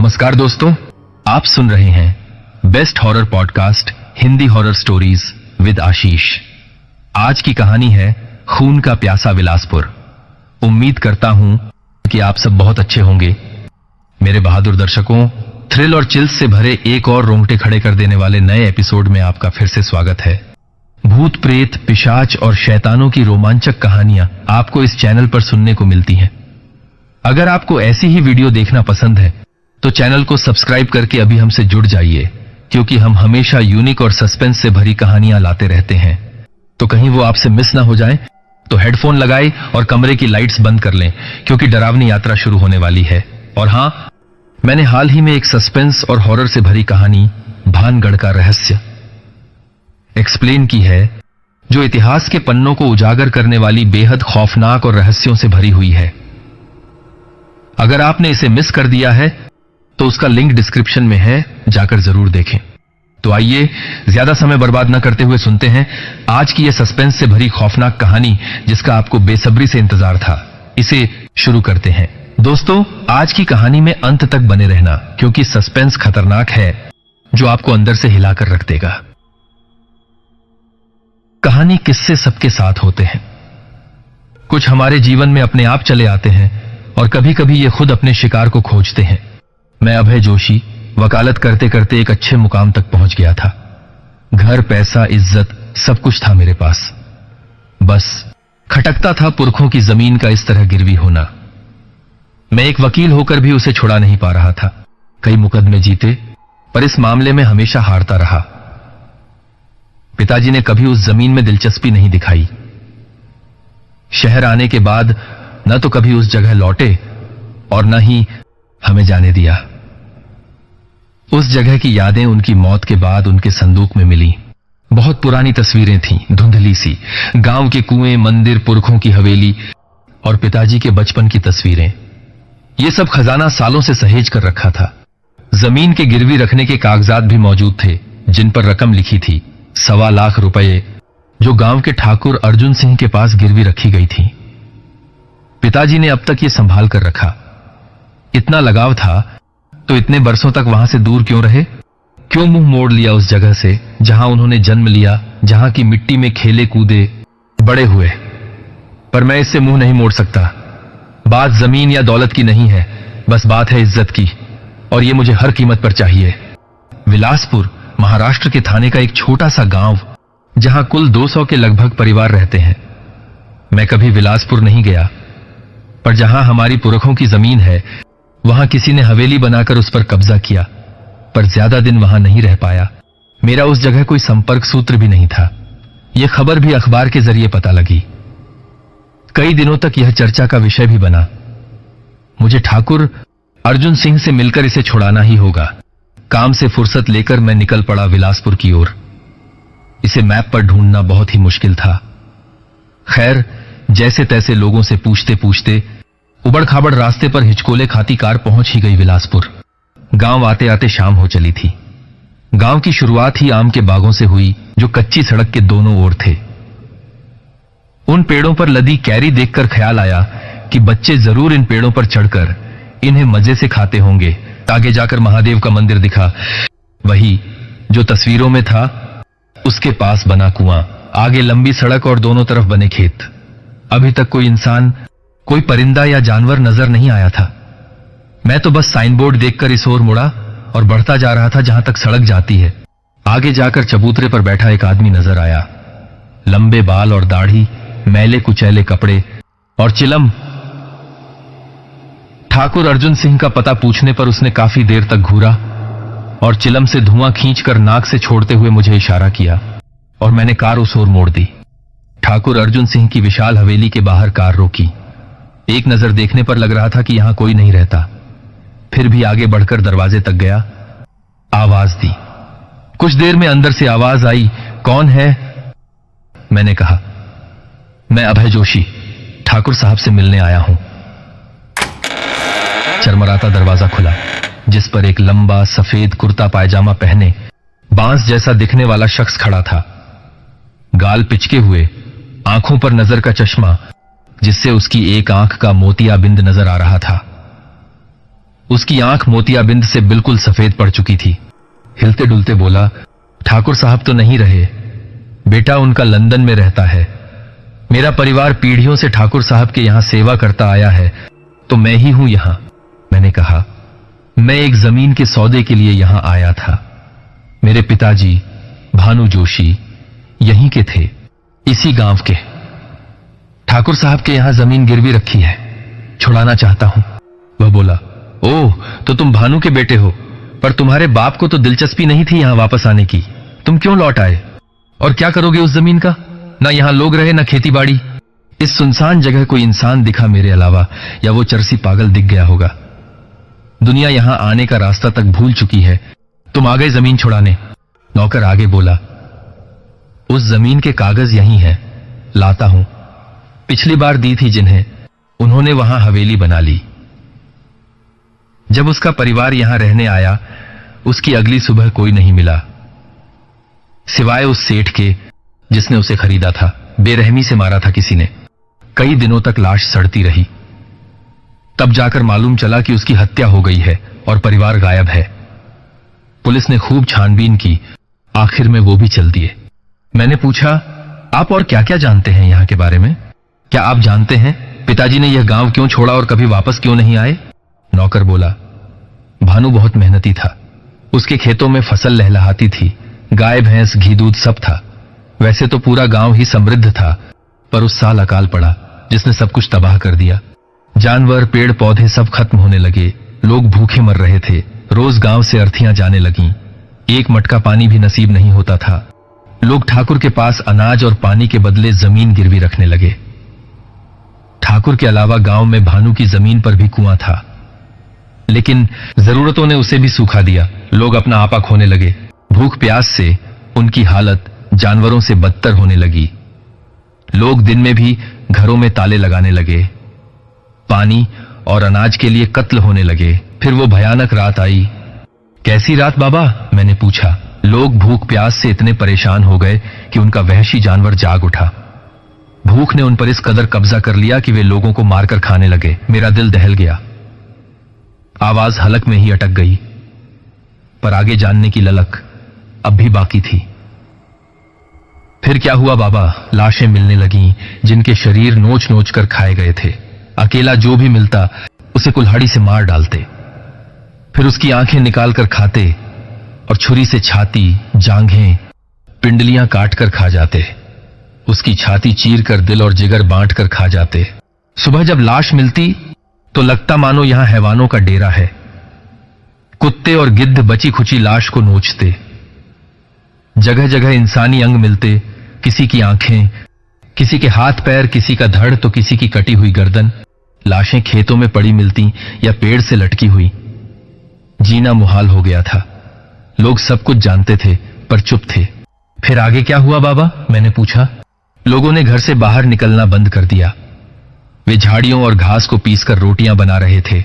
नमस्कार दोस्तों, आप सुन रहे हैं best horror podcast Hindi horror stories with Ashish. आज की कहानी है खून का प्यासा बिलासपुर। उम्मीद करता हूं कि आप सब बहुत अच्छे होंगे। मेरे बहादुर दर्शकों, थ्रिल और चिल्स से भरे एक और रोंगटे खड़े कर देने वाले नए एपिसोड में आपका फिर से स्वागत है। भूत प्रेत, पिशाच और शैतानों की रोमांचक कहानियां आपको इस चैनल पर सुनने को मिलती हैं। अगर आपको ऐसी ही वीडियो देखना पसंद है तो चैनल को सब्सक्राइब करके अभी हमसे जुड़ जाइए, क्योंकि हम हमेशा यूनिक और सस्पेंस से भरी कहानियां लाते रहते हैं। तो कहीं वो आपसे मिस ना हो जाए तो हेडफोन लगाए और कमरे की लाइट्स बंद कर लें, क्योंकि डरावनी यात्रा शुरू होने वाली है। और हां, मैंने हाल ही में एक सस्पेंस और हॉरर से भरी कहानी भानगढ़ का रहस्य एक्सप्लेन की है, जो इतिहास के पन्नों को उजागर करने वाली बेहद खौफनाक और रहस्यों से भरी हुई है। अगर आपने इसे मिस कर दिया है तो उसका लिंक डिस्क्रिप्शन में है, जाकर जरूर देखें। तो आइए ज्यादा समय बर्बाद न करते हुए सुनते हैं आज की यह सस्पेंस से भरी खौफनाक कहानी, जिसका आपको बेसब्री से इंतजार था। इसे शुरू करते हैं। दोस्तों, आज की कहानी में अंत तक बने रहना, क्योंकि सस्पेंस खतरनाक है जो आपको अंदर से हिलाकर रख देगा। कहानी किस्से सबके साथ होते हैं। कुछ हमारे जीवन में अपने आप चले आते हैं और कभी कभी ये खुद अपने शिकार को खोजते हैं। मैं अभय जोशी वकालत करते करते एक अच्छे मुकाम तक पहुंच गया था। घर, पैसा, इज्जत सब कुछ था मेरे पास। बस खटकता था पुरखों की जमीन का इस तरह गिरवी होना। मैं एक वकील होकर भी उसे छुड़ा नहीं पा रहा था। कई मुकदमे जीते, पर इस मामले में हमेशा हारता रहा। पिताजी ने कभी उस जमीन में दिलचस्पी नहीं दिखाई। शहर आने के बाद न तो कभी उस जगह लौटे और न ही हमें जाने दिया। उस जगह की यादें उनकी मौत के बाद उनके संदूक में मिली। बहुत पुरानी तस्वीरें थीं, धुंधली सी। गांव के कुएं, मंदिर, पुरखों की हवेली और पिताजी के बचपन की तस्वीरें। ये सब खजाना सालों से सहेज कर रखा था। जमीन के गिरवी रखने के कागजात भी मौजूद थे, जिन पर रकम लिखी थी, 1.25 लाख रुपए, जो गांव के ठाकुर अर्जुन सिंह के पास गिरवी रखी गई थी। पिताजी ने अब तक ये संभाल कर रखा। इतना लगाव था तो इतने बरसों तक वहां से दूर क्यों रहे? क्यों मुंह मोड़ लिया उस जगह से जहां उन्होंने जन्म लिया, जहां की मिट्टी में खेले कूदे बड़े हुए? पर मैं इससे मुंह नहीं मोड़ सकता। बात जमीन या दौलत की नहीं है, बस बात है इज्जत की, और ये मुझे हर कीमत पर चाहिए। बिलासपुर महाराष्ट्र के थाने का एक छोटा सा गांव, जहां कुल 200 के लगभग परिवार रहते हैं। मैं कभी बिलासपुर नहीं गया, पर जहां हमारी पुरखों की जमीन है, वहां किसी ने हवेली बनाकर उस पर कब्जा किया, पर ज्यादा दिन वहां नहीं रह पाया। मेरा उस जगह कोई संपर्क सूत्र भी नहीं था। यह खबर भी अखबार के जरिए पता लगी। कई दिनों तक यह चर्चा का विषय भी बना। मुझे ठाकुर अर्जुन सिंह से मिलकर इसे छुड़ाना ही होगा। काम से फुर्सत लेकर मैं निकल पड़ा बिलासपुर की ओर। इसे मैप पर ढूंढना बहुत ही मुश्किल था। खैर, जैसे तैसे लोगों से पूछते पूछते उबड़ खाबड़ रास्ते पर हिचकोले खाती कार पहुंच ही गई बिलासपुर। गांव आते आते शाम हो चली थी। गांव की शुरुआत ही आम के बागों से हुई, जो कच्ची सड़क के दोनों ओर थे। उन पेड़ों पर लदी कैरी देखकर ख्याल आया कि बच्चे जरूर इन पेड़ों पर चढ़कर इन्हें मजे से खाते होंगे। आगे जाकर महादेव का मंदिर दिखा, वही जो तस्वीरों में था। उसके पास बना कुआं, आगे लंबी सड़क और दोनों तरफ बने खेत। अभी तक कोई इंसान, कोई परिंदा या जानवर नजर नहीं आया था। मैं तो बस साइन बोर्ड देखकर इस ओर मुड़ा और बढ़ता जा रहा था जहां तक सड़क जाती है। आगे जाकर चबूतरे पर बैठा एक आदमी नजर आया। लंबे बाल और दाढ़ी, मैले कुचैले कपड़े और चिलम। ठाकुर अर्जुन सिंह का पता पूछने पर उसने काफी देर तक घूरा और चिलम से धुआं खींचकर नाक से छोड़ते हुए मुझे इशारा किया, और मैंने कार उस ओर मोड़ दी। ठाकुर अर्जुन सिंह की विशाल हवेली के बाहर कार रोकी। एक नजर देखने पर लग रहा था कि यहां कोई नहीं रहता। फिर भी आगे बढ़कर दरवाजे तक गया। आवाज दी। कुछ देर में अंदर से आवाज आई, कौन है? मैंने कहा, मैं अभय जोशी, ठाकुर साहब से मिलने आया हूं। चरमराता दरवाजा खुला, जिस पर एक लंबा सफेद कुर्ता पायजामा पहने बांस जैसा दिखने वाला शख्स खड़ा था। गाल पिचके हुए, आंखों पर नजर का चश्मा, जिससे उसकी एक आंख का मोतियाबिंद नजर आ रहा था। उसकी आंख मोतियाबिंद से बिल्कुल सफेद पड़ चुकी थी। हिलते डुलते बोला, ठाकुर साहब तो नहीं रहे बेटा, उनका लंदन में रहता है। मेरा परिवार पीढ़ियों से ठाकुर साहब के यहां सेवा करता आया है, तो मैं ही हूं यहां। मैंने कहा, मैं एक जमीन के सौदे के लिए यहां आया था। मेरे पिताजी भानु जोशी यहीं के थे, इसी गांव के। ठाकुर साहब के यहां जमीन गिरवी रखी है, छुड़ाना चाहता हूं। वह बोला, ओह, तो तुम भानु के बेटे हो, पर तुम्हारे बाप को तो दिलचस्पी नहीं थी यहां वापस आने की। तुम क्यों लौट आए? और क्या करोगे उस जमीन का? ना यहां लोग रहे, ना खेती बाड़ी। इस सुनसान जगह कोई इंसान दिखा मेरे अलावा, या वो चरसी पागल दिख गया होगा। दुनिया यहां आने का रास्ता तक भूल चुकी है। तुम आ गए जमीन छुड़ाने। नौकर आगे बोला, उस जमीन के कागज यहीं हैं, लाता हूं। पिछली बार दी थी जिन्हें, उन्होंने वहां हवेली बना ली। जब उसका परिवार यहां रहने आया, उसकी अगली सुबह कोई नहीं मिला, सिवाय उस सेठ के जिसने उसे खरीदा था। बेरहमी से मारा था किसी ने। कई दिनों तक लाश सड़ती रही। तब जाकर मालूम चला कि उसकी हत्या हो गई है और परिवार गायब है। पुलिस ने खूब छानबीन की, आखिर में वो भी चल दिए। मैंने पूछा, आप और क्या क्या जानते हैं यहां के बारे में? क्या आप जानते हैं पिताजी ने यह गांव क्यों छोड़ा और कभी वापस क्यों नहीं आए? नौकर बोला, भानु बहुत मेहनती था। उसके खेतों में फसल लहलहाती थी, गाय भैंस घी दूध सब था। वैसे तो पूरा गांव ही समृद्ध था, पर उस साल अकाल पड़ा जिसने सब कुछ तबाह कर दिया। जानवर पेड़ पौधे सब खत्म होने लगे। लोग भूखे मर रहे थे। रोज गांव से अर्थियां जाने लगीं। एक मटका पानी भी नसीब नहीं होता था। लोग ठाकुर के पास अनाज और पानी के बदले जमीन गिरवी रखने लगे। ठाकुर के अलावा गांव में भानु की जमीन पर भी कुआं था, लेकिन जरूरतों ने उसे भी सूखा दिया। लोग अपना आपा खोने लगे। भूख प्यास से उनकी हालत जानवरों से बदतर होने लगी। लोग दिन में भी घरों में ताले लगाने लगे। पानी और अनाज के लिए कत्ल होने लगे। फिर वो भयानक रात आई। कैसी रात बाबा? मैंने पूछा। लोग भूख प्यास से इतने परेशान हो गए कि उनका वहशी जानवर जाग उठा। भूख ने उन पर इस कदर कब्जा कर लिया कि वे लोगों को मारकर खाने लगे। मेरा दिल दहल गया। आवाज हलक में ही अटक गई, पर आगे जानने की ललक अब भी बाकी थी। फिर क्या हुआ बाबा? लाशें मिलने लगीं, जिनके शरीर नोच नोच कर खाए गए थे। अकेला जो भी मिलता उसे कुल्हाड़ी से मार डालते, फिर उसकी आंखें निकालकर खाते और छुरी से छाती, जांघें, पिंडलियां काटकर खा जाते। उसकी छाती चीर कर दिल और जिगर बांट कर खा जाते। सुबह जब लाश मिलती तो लगता मानो यहां हैवानों का डेरा है। कुत्ते और गिद्ध बची खुची लाश को नोचते। जगह जगह इंसानी अंग मिलते, किसी की आंखें, किसी के हाथ पैर, किसी का धड़ तो किसी की कटी हुई गर्दन। लाशें खेतों में पड़ी मिलती या पेड़ से लटकी हुई। जीना मुहाल हो गया था। लोग सब कुछ जानते थे पर चुप थे। फिर आगे क्या हुआ बाबा? मैंने पूछा। लोगों ने घर से बाहर निकलना बंद कर दिया। वे झाड़ियों और घास को पीसकर रोटियां बना रहे थे।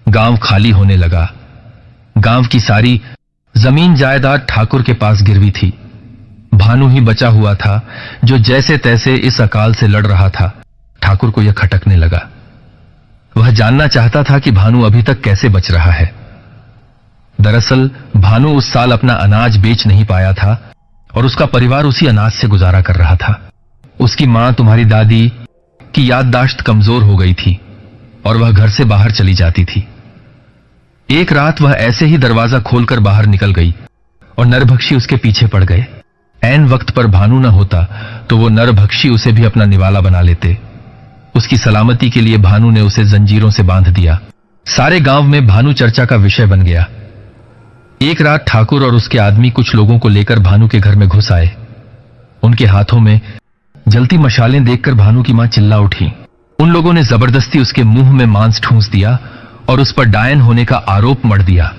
गांव खाली होने लगा। गांव की सारी जमीन जायदाद ठाकुर के पास गिरवी थी। भानु ही बचा हुआ था, जो जैसे तैसे इस अकाल से लड़ रहा था। ठाकुर को यह खटकने लगा। वह जानना चाहता था कि भानु अभी तक कैसे बच रहा है। दरअसल भानु उस साल अपना अनाज बेच नहीं पाया था और उसका परिवार उसी अनाज से गुजारा कर रहा था। उसकी मां, तुम्हारी दादी, की याददाश्त कमजोर हो गई थी और वह घर से बाहर चली जाती थी। एक रात वह ऐसे ही दरवाजा खोलकर बाहर निकल गई और नरभक्षी उसके पीछे पड़ गए। ऐन वक्त पर भानु न होता तो वो नरभक्षी उसे भी अपना निवाला बना लेते। उसकी सलामती के लिए भानु ने उसे जंजीरों से बांध दिया। सारे गांव में भानु चर्चा का विषय बन गया। एक रात ठाकुर और उसके आदमी कुछ लोगों को लेकर भानु के घर में घुस आए। उनके हाथों में जलती मशालें देखकर भानु की मां चिल्ला उठी। उन लोगों ने जबरदस्ती उसके मुंह में मांस ठूंस दिया और उस पर डायन होने का आरोप मढ़ दिया।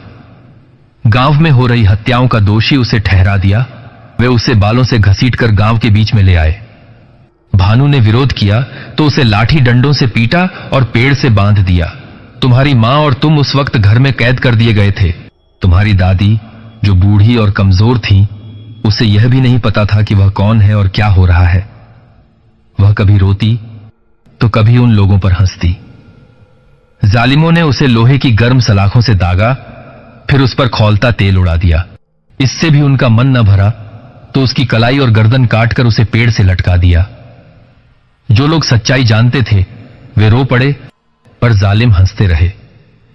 गांव में हो रही हत्याओं का दोषी उसे ठहरा दिया। वे उसे बालों से घसीटकर गांव के बीच में ले आए। भानु ने विरोध किया तो उसे लाठी डंडों से पीटा और पेड़ से बांध दिया। तुम्हारी मां और तुम उस वक्त घर में कैद कर दिए गए थे। तुम्हारी दादी, जो बूढ़ी और कमजोर थी, उसे यह भी नहीं पता था कि वह कौन है और क्या हो रहा है। वह कभी रोती तो कभी उन लोगों पर हंसती। जालिमों ने उसे लोहे की गर्म सलाखों से दागा, फिर उस पर खौलता तेल उड़ा दिया। इससे भी उनका मन न भरा तो उसकी कलाई और गर्दन काटकर उसे पेड़ से लटका दिया। जो लोग सच्चाई जानते थे वे रो पड़े, पर जालिम हंसते रहे।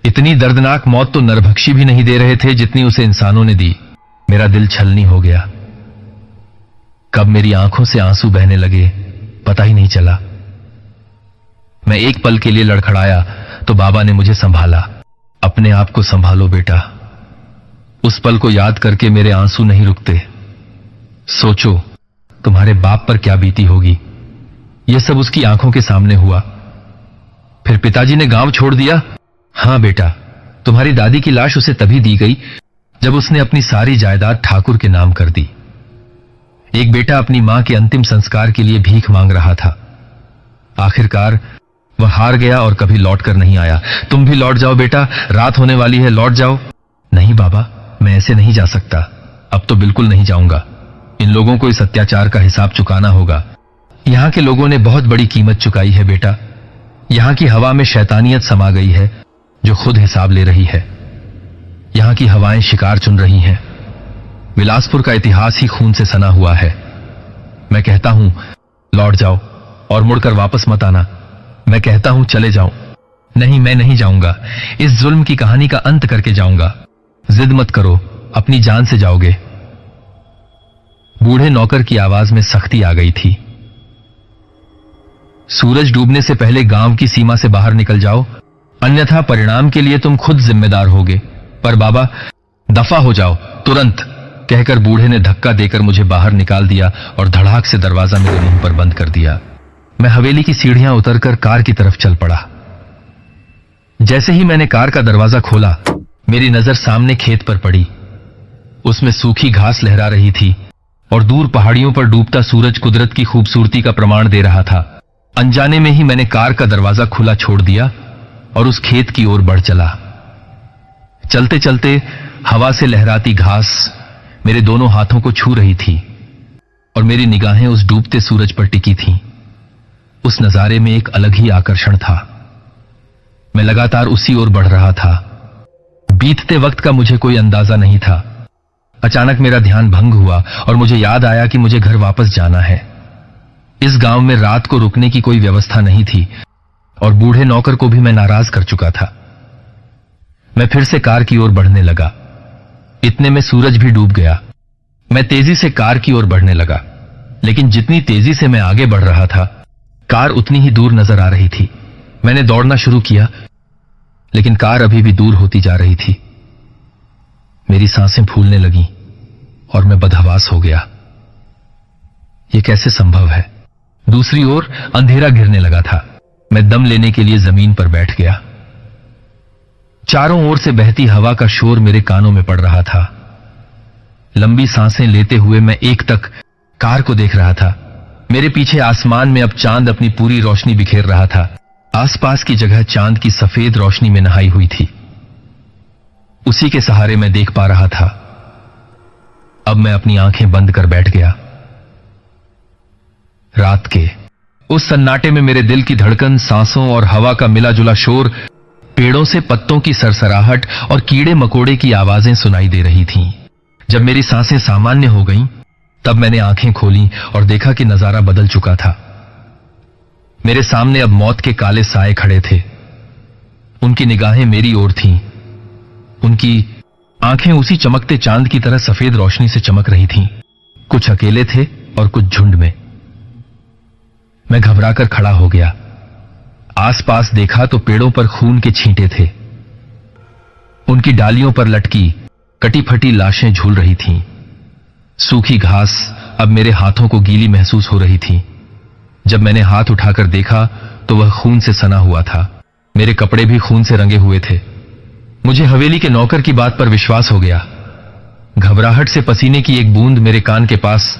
इतनी दर्दनाक मौत तो नरभक्षी भी नहीं दे रहे थे जितनी उसे इंसानों ने दी। मेरा दिल छलनी हो गया। कब मेरी आंखों से आंसू बहने लगे पता ही नहीं चला। मैं एक पल के लिए लड़खड़ाया तो बाबा ने मुझे संभाला। अपने आप को संभालो बेटा। उस पल को याद करके मेरे आंसू नहीं रुकते। सोचो तुम्हारे बाप पर क्या बीती होगी। यह सब उसकी आंखों के सामने हुआ। फिर पिताजी ने गांव छोड़ दिया। हां बेटा, तुम्हारी दादी की लाश उसे तभी दी गई जब उसने अपनी सारी जायदाद ठाकुर के नाम कर दी। एक बेटा अपनी मां के अंतिम संस्कार के लिए भीख मांग रहा था। आखिरकार वह हार गया और कभी लौट कर नहीं आया। तुम भी लौट जाओ बेटा, रात होने वाली है, लौट जाओ। नहीं बाबा, मैं ऐसे नहीं जा सकता। अब तो बिल्कुल नहीं जाऊंगा। इन लोगों को इस अत्याचार का हिसाब चुकाना होगा। यहां के लोगों ने बहुत बड़ी कीमत चुकाई है बेटा। यहां की हवा में शैतानियत समा गई है जो खुद हिसाब ले रही है। यहां की हवाएं शिकार चुन रही हैं। बिलासपुर का इतिहास ही खून से सना हुआ है। मैं कहता हूं लौट जाओ और मुड़कर वापस मत आना। मैं कहता हूं चले जाओ। नहीं, मैं नहीं जाऊंगा। इस जुल्म की कहानी का अंत करके जाऊंगा। जिद मत करो, अपनी जान से जाओगे। बूढ़े नौकर की आवाज में सख्ती आ गई थी। सूरज डूबने से पहले गांव की सीमा से बाहर निकल जाओ, अन्यथा परिणाम के लिए तुम खुद जिम्मेदार होगे। पर बाबा, दफा हो जाओ तुरंत, कहकर बूढ़े ने धक्का देकर मुझे बाहर निकाल दिया और धड़ाक से दरवाजा मेरे मुंह पर बंद कर दिया। मैं हवेली की सीढ़ियां उतरकर कार की तरफ चल पड़ा। जैसे ही मैंने कार का दरवाजा खोला, मेरी नजर सामने खेत पर पड़ी। उसमें सूखी घास लहरा रही थी और दूर पहाड़ियों पर डूबता सूरज कुदरत की खूबसूरती का प्रमाण दे रहा था। अनजाने में ही मैंने कार का दरवाजा खुला छोड़ दिया और उस खेत की ओर बढ़ चला। चलते चलते हवा से लहराती घास मेरे दोनों हाथों को छू रही थी और मेरी निगाहें उस डूबते सूरज पर टिकी थीं। उस नजारे में एक अलग ही आकर्षण था। मैं लगातार उसी ओर बढ़ रहा था। बीतते वक्त का मुझे कोई अंदाजा नहीं था। अचानक मेरा ध्यान भंग हुआ और मुझे याद आया कि मुझे घर वापस जाना है। इस गांव में रात को रुकने की कोई व्यवस्था नहीं थी और बूढ़े नौकर को भी मैं नाराज कर चुका था। मैं फिर से कार की ओर बढ़ने लगा। इतने में सूरज भी डूब गया। मैं तेजी से कार की ओर बढ़ने लगा, लेकिन जितनी तेजी से मैं आगे बढ़ रहा था, कार उतनी ही दूर नजर आ रही थी। मैंने दौड़ना शुरू किया, लेकिन कार अभी भी दूर होती जा रही थी। मेरी सांसें फूलने लगीं और मैं बदहवास हो गया। यह कैसे संभव है? दूसरी ओर अंधेरा घिरने लगा था। मैं दम लेने के लिए जमीन पर बैठ गया। चारों ओर से बहती हवा का शोर मेरे कानों में पड़ रहा था। लंबी सांसें लेते हुए मैं एकटक कार को देख रहा था। मेरे पीछे आसमान में अब चांद अपनी पूरी रोशनी बिखेर रहा था। आसपास की जगह चांद की सफेद रोशनी में नहाई हुई थी। उसी के सहारे मैं देख पा रहा था। अब मैं अपनी आंखें बंद कर बैठ गया। रात के उस सन्नाटे में मेरे दिल की धड़कन, सांसों और हवा का मिला जुला शोर, पेड़ों से पत्तों की सरसराहट और कीड़े मकोड़े की आवाजें सुनाई दे रही थीं। जब मेरी सांसें सामान्य हो गईं, तब मैंने आंखें खोलीं और देखा कि नजारा बदल चुका था। मेरे सामने अब मौत के काले साए खड़े थे। उनकी निगाहें मेरी ओर थीं। उनकी आंखें उसी चमकते चांद की तरह सफेद रोशनी से चमक रही थीं। कुछ अकेले थे और कुछ झुंड में। मैं घबराकर खड़ा हो गया। आसपास देखा तो पेड़ों पर खून के छींटे थे। उनकी डालियों पर लटकी कटी फटी लाशें झूल रही थीं। सूखी घास अब मेरे हाथों को गीली महसूस हो रही थी। जब मैंने हाथ उठाकर देखा तो वह खून से सना हुआ था। मेरे कपड़े भी खून से रंगे हुए थे। मुझे हवेली के नौकर की बात पर विश्वास हो गया। घबराहट से पसीने की एक बूंद मेरे कान के पास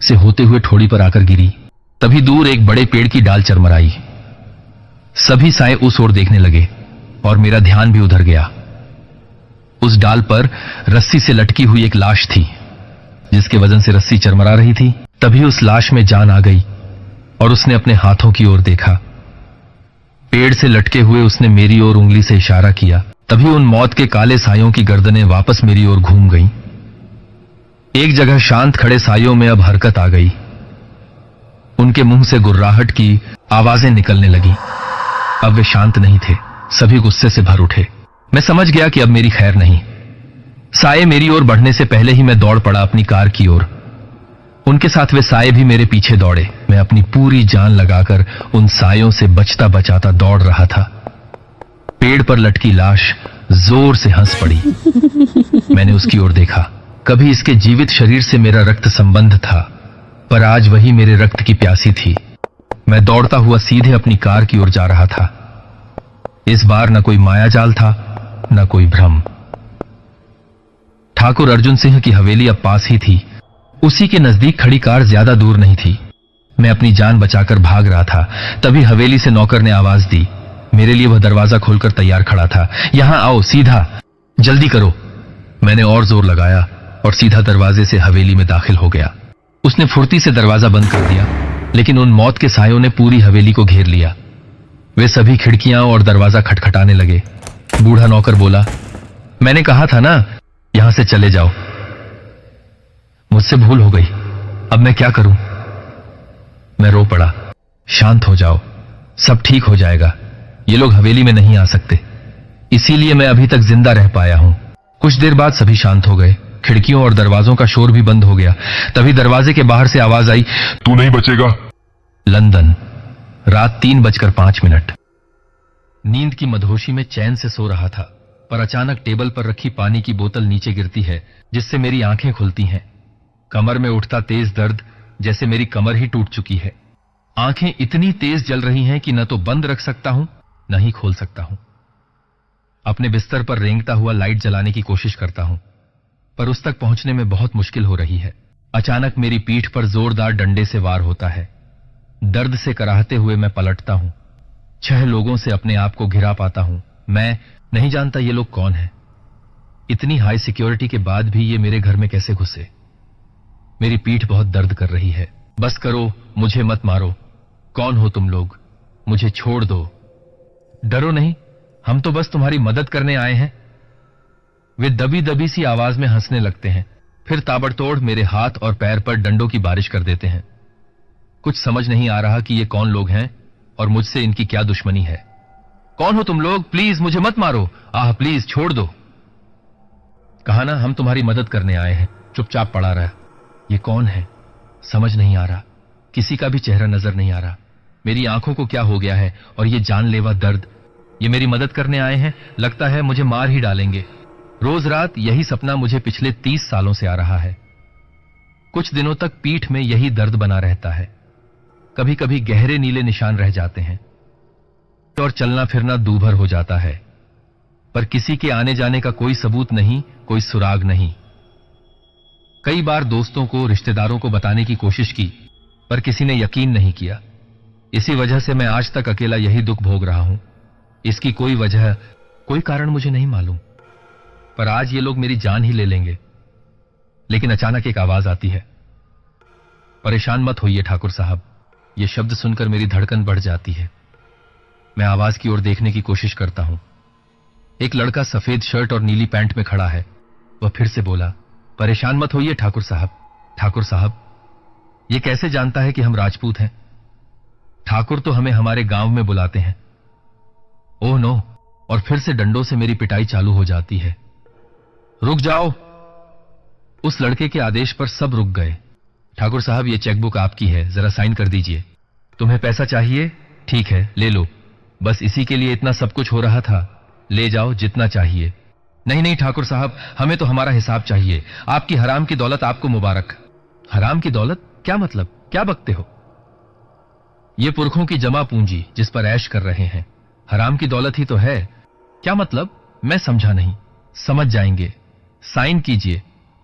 से होते हुए ठोड़ी पर आकर गिरी। तभी दूर एक बड़े पेड़ की डाल चरमराई। सभी साए उस ओर देखने लगे और मेरा ध्यान भी उधर गया। उस डाल पर रस्सी से लटकी हुई एक लाश थी, जिसके वजन से रस्सी चरमरा रही थी। तभी उस लाश में जान आ गई और उसने अपने हाथों की ओर देखा। पेड़ से लटके हुए उसने मेरी ओर उंगली से इशारा किया। तभी उन मौत के काले सायों की गर्दनें वापस मेरी ओर घूम गईं। एक जगह शांत खड़े सायों में अब हरकत आ गई। उनके मुंह से गुर्राहट की आवाजें निकलने लगी। अब वे शांत नहीं थे, सभी गुस्से से भर उठे। मैं समझ गया कि अब मेरी खैर नहीं। साये मेरी ओर बढ़ने से पहले ही मैं दौड़ पड़ा अपनी कार की ओर। उनके साथ वे साये भी मेरे पीछे दौड़े। मैं अपनी पूरी जान लगाकर उन सायों से बचता बचाता दौड़ रहा था। पेड़ पर लटकी लाश जोर से हंस पड़ी। मैंने उसकी ओर देखा। कभी इसके जीवित शरीर से मेरा रक्त संबंध था, पर आज वही मेरे रक्त की प्यासी थी। मैं दौड़ता हुआ सीधे अपनी कार की ओर जा रहा था। इस बार न कोई मायाजाल था, न कोई भ्रम। ठाकुर अर्जुन सिंह की हवेली अब पास ही थी। उसी के नजदीक खड़ी कार ज्यादा दूर नहीं थी। मैं अपनी जान बचाकर भाग रहा था। तभी हवेली से नौकर ने आवाज दी। मेरे लिए वह दरवाजा खोलकर तैयार खड़ा था। यहां आओ, सीधा, जल्दी करो। मैंने और जोर लगाया और सीधा दरवाजे से हवेली में दाखिल हो गया। उसने फुर्ती से दरवाजा बंद कर दिया, लेकिन उन मौत के सायों ने पूरी हवेली को घेर लिया। वे सभी खिड़कियां और दरवाजा खटखटाने लगे। बूढ़ा नौकर बोला, मैंने कहा था ना, यहां से चले जाओ। मुझसे भूल हो गई, अब मैं क्या करूं? मैं रो पड़ा। शांत हो जाओ, सब ठीक हो जाएगा। ये लोग हवेली में नहीं आ सकते, इसीलिए मैं अभी तक जिंदा रह पाया हूं। कुछ देर बाद सभी शांत हो गए। खिड़कियों और दरवाजों का शोर भी बंद हो गया। तभी दरवाजे के बाहर से आवाज आई, तू नहीं बचेगा। लंदन, रात 3:05। नींद की मदहोशी में चैन से सो रहा था, पर अचानक टेबल पर रखी पानी की बोतल नीचे गिरती है, जिससे मेरी आंखें खुलती हैं। कमर में उठता तेज दर्द, जैसे मेरी कमर ही टूट चुकी है। आंखें इतनी तेज जल रही हैं कि न तो बंद रख सकता हूं, न ही खोल सकता हूं। अपने बिस्तर पर रेंगता हुआ लाइट जलाने की कोशिश करता हूं, पर उस तक पहुंचने में बहुत मुश्किल हो रही है। अचानक मेरी पीठ पर जोरदार डंडे से वार होता है। दर्द से कराहते हुए मैं पलटता हूं। 6 लोगों से अपने आप को घिरा पाता हूं। मैं नहीं जानता ये लोग कौन हैं। इतनी हाई सिक्योरिटी के बाद भी ये मेरे घर में कैसे घुसे? मेरी पीठ बहुत दर्द कर रही है। बस करो, मुझे मत मारो। कौन हो तुम लोग? मुझे छोड़ दो। डरो नहीं, हम तो बस तुम्हारी मदद करने आए हैं। वे दबी दबी सी आवाज में हंसने लगते हैं, फिर ताबड़तोड़ मेरे हाथ और पैर पर डंडों की बारिश कर देते हैं। कुछ समझ नहीं आ रहा कि ये कौन लोग हैं और मुझसे इनकी क्या दुश्मनी है। कौन हो तुम लोग? प्लीज मुझे मत मारो। आह, प्लीज छोड़ दो। कहा ना, हम तुम्हारी मदद करने आए हैं। चुपचाप पड़ा रहा। ये कौन है? समझ नहीं आ रहा। किसी का भी चेहरा नजर नहीं आ रहा। मेरी आंखों को क्या हो गया है? और ये जानलेवा दर्द। ये मेरी मदद करने आए हैं। लगता है मुझे मार ही डालेंगे। रोज रात यही सपना मुझे पिछले 30 सालों से आ रहा है। कुछ दिनों तक पीठ में यही दर्द बना रहता है। कभी कभी गहरे नीले निशान रह जाते हैं और चलना फिरना दूभर हो जाता है, पर किसी के आने जाने का कोई सबूत नहीं, कोई सुराग नहीं। कई बार दोस्तों को, रिश्तेदारों को बताने की कोशिश की, पर किसी ने यकीन नहीं किया। इसी वजह से मैं आज तक अकेला यही दुख भोग रहा हूं। इसकी कोई वजह, कोई कारण मुझे नहीं मालूम, पर आज ये लोग मेरी जान ही ले लेंगे। लेकिन अचानक एक आवाज आती है। परेशान मत होइए ठाकुर साहब। यह शब्द सुनकर मेरी धड़कन बढ़ जाती है। मैं आवाज की ओर देखने की कोशिश करता हूं। एक लड़का सफेद शर्ट और नीली पैंट में खड़ा है। वह फिर से बोला, परेशान मत होइए ठाकुर साहब। ठाकुर साहब, यह कैसे जानता है कि हम राजपूत हैं? ठाकुर तो हमें हमारे गांव में बुलाते हैं। Oh no! और फिर से डंडों से मेरी पिटाई चालू हो जाती है। रुक जाओ! उस लड़के के आदेश पर सब रुक गए। ठाकुर साहब, यह चेकबुक आपकी है, जरा साइन कर दीजिए। तुम्हें पैसा चाहिए? ठीक है, ले लो। बस इसी के लिए इतना सब कुछ हो रहा था। ले जाओ जितना चाहिए। नहीं नहीं ठाकुर साहब, हमें तो हमारा हिसाब चाहिए। आपकी हराम की दौलत आपको मुबारक। हराम की दौलत? क्या मतलब? क्या बकते हो? ये पुरखों की जमा पूंजी जिस पर ऐश कर रहे हैं, हराम की दौलत ही तो है। क्या मतलब? मैं समझा नहीं। समझ जाएंगे। साइन कीजिए।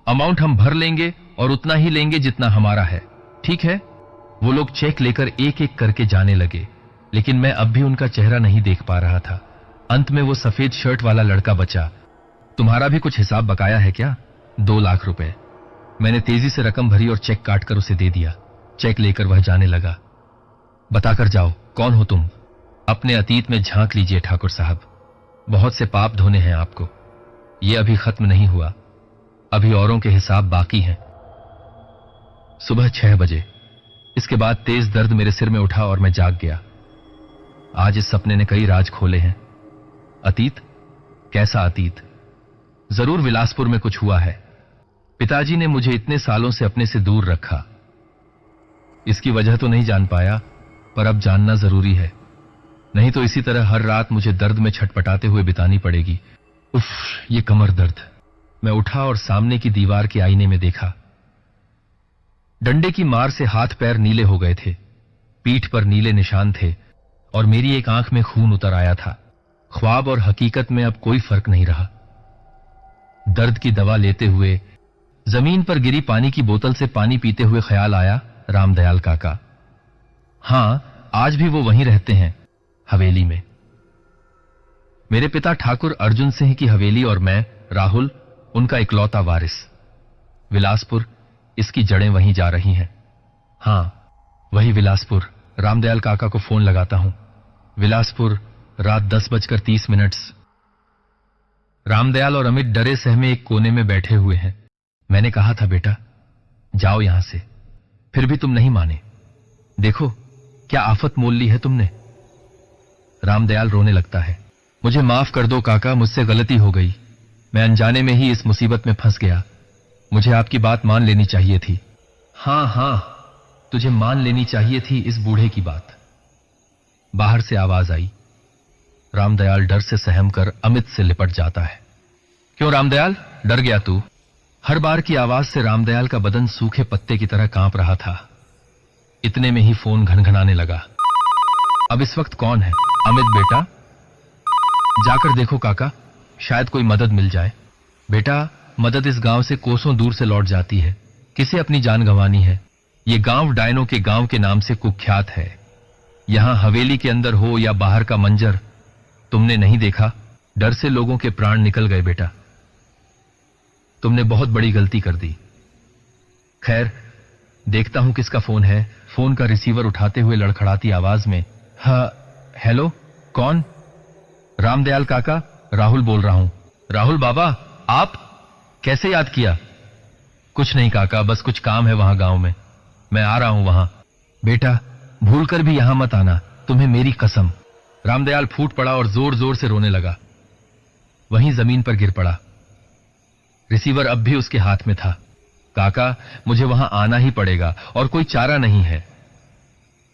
अमाउंट हम भर लेंगे और उतना ही लेंगे जितना हमारा है। ठीक है? वो लोग चेक लेकर एक एक करके जाने लगे, लेकिन मैं अब भी उनका चेहरा नहीं देख पा रहा था। अंत में वो सफेद शर्ट वाला लड़का बचा। तुम्हारा भी कुछ हिसाब बकाया है क्या? 2 लाख रुपए। मैंने तेजी से रकम भरी और चेक काटकर उसे दे दिया। चेक लेकर वह जाने लगा। बताकर जाओ, कौन हो तुम? अपने अतीत में झांक लीजिए ठाकुर साहब, बहुत से पाप धोने हैं आपको। ये अभी खत्म नहीं हुआ, अभी औरों के हिसाब बाकी हैं। सुबह 6 बजे। इसके बाद तेज दर्द मेरे सिर में उठा और मैं जाग गया। आज इस सपने ने कई राज खोले हैं। अतीत? कैसा अतीत? जरूर विलासपुर में कुछ हुआ है। पिताजी ने मुझे इतने सालों से अपने से दूर रखा। इसकी वजह तो नहीं जान पाया, पर अब जानना जरूरी है, नहीं तो इसी तरह हर रात मुझे दर्द में छटपटाते हुए बितानी पड़ेगी। उफ, ये कमर दर्द। मैं उठा और सामने की दीवार के आईने में देखा। डंडे की मार से हाथ पैर नीले हो गए थे, पीठ पर नीले निशान थे और मेरी एक आंख में खून उतर आया था। ख्वाब और हकीकत में अब कोई फर्क नहीं रहा। दर्द की दवा लेते हुए जमीन पर गिरी पानी की बोतल से पानी पीते हुए ख्याल आया रामदयाल काका। हां, आज भी वो वहीं रहते हैं, हवेली में। मेरे पिता ठाकुर अर्जुन सिंह की हवेली और मैं, राहुल, उनका इकलौता वारिस। विलासपुर, इसकी जड़ें वहीं जा रही हैं। हां, वही विलासपुर। रामदयाल काका को फोन लगाता हूं। विलासपुर, रात 10:30। रामदयाल और अमित डरे सहमे एक कोने में बैठे हुए हैं। मैंने कहा था बेटा, जाओ यहां से, फिर भी तुम नहीं माने। देखो क्या आफत मोल ली है तुमने। रामदयाल रोने लगता है। मुझे माफ कर दो काका, मुझसे गलती हो गई। मैं अनजाने में ही इस मुसीबत में फंस गया। मुझे आपकी बात मान लेनी चाहिए थी। हां, तुझे मान लेनी चाहिए थी इस बूढ़े की बात। बाहर से आवाज आई। रामदयाल डर से सहम कर अमित से लिपट जाता है। क्यों रामदयाल, डर गया तू? हर बार की आवाज से रामदयाल का बदन सूखे पत्ते की तरह कांप रहा था। इतने में ही फोन घनघनाने लगा। अब इस वक्त कौन है? अमित बेटा, जाकर देखो काका, शायद कोई मदद मिल जाए। बेटा, मदद इस गांव से कोसों दूर से लौट जाती है। किसे अपनी जान गंवानी है? ये गांव डायनो के गांव के नाम से कुख्यात है। यहां हवेली के अंदर हो या बाहर का मंजर, तुमने नहीं देखा? डर से लोगों के प्राण निकल गए बेटा। तुमने बहुत बड़ी गलती कर दी। खैर, देखता हूं किसका फोन है। फोन का रिसीवर उठाते हुए लड़खड़ाती आवाज में, हाँ, हेलो, कौन? रामदयाल काका, राहुल बोल रहा हूं। राहुल बाबा, आप कैसे याद किया? कुछ नहीं काका, बस कुछ काम है वहां गांव में, मैं आ रहा हूं वहां। बेटा, भूलकर भी यहां मत आना, तुम्हें मेरी कसम। रामदयाल फूट पड़ा और जोर जोर से रोने लगा। वहीं जमीन पर गिर पड़ा। रिसीवर अब भी उसके हाथ में था। काका, मुझे वहां आना ही पड़ेगा और कोई चारा नहीं है।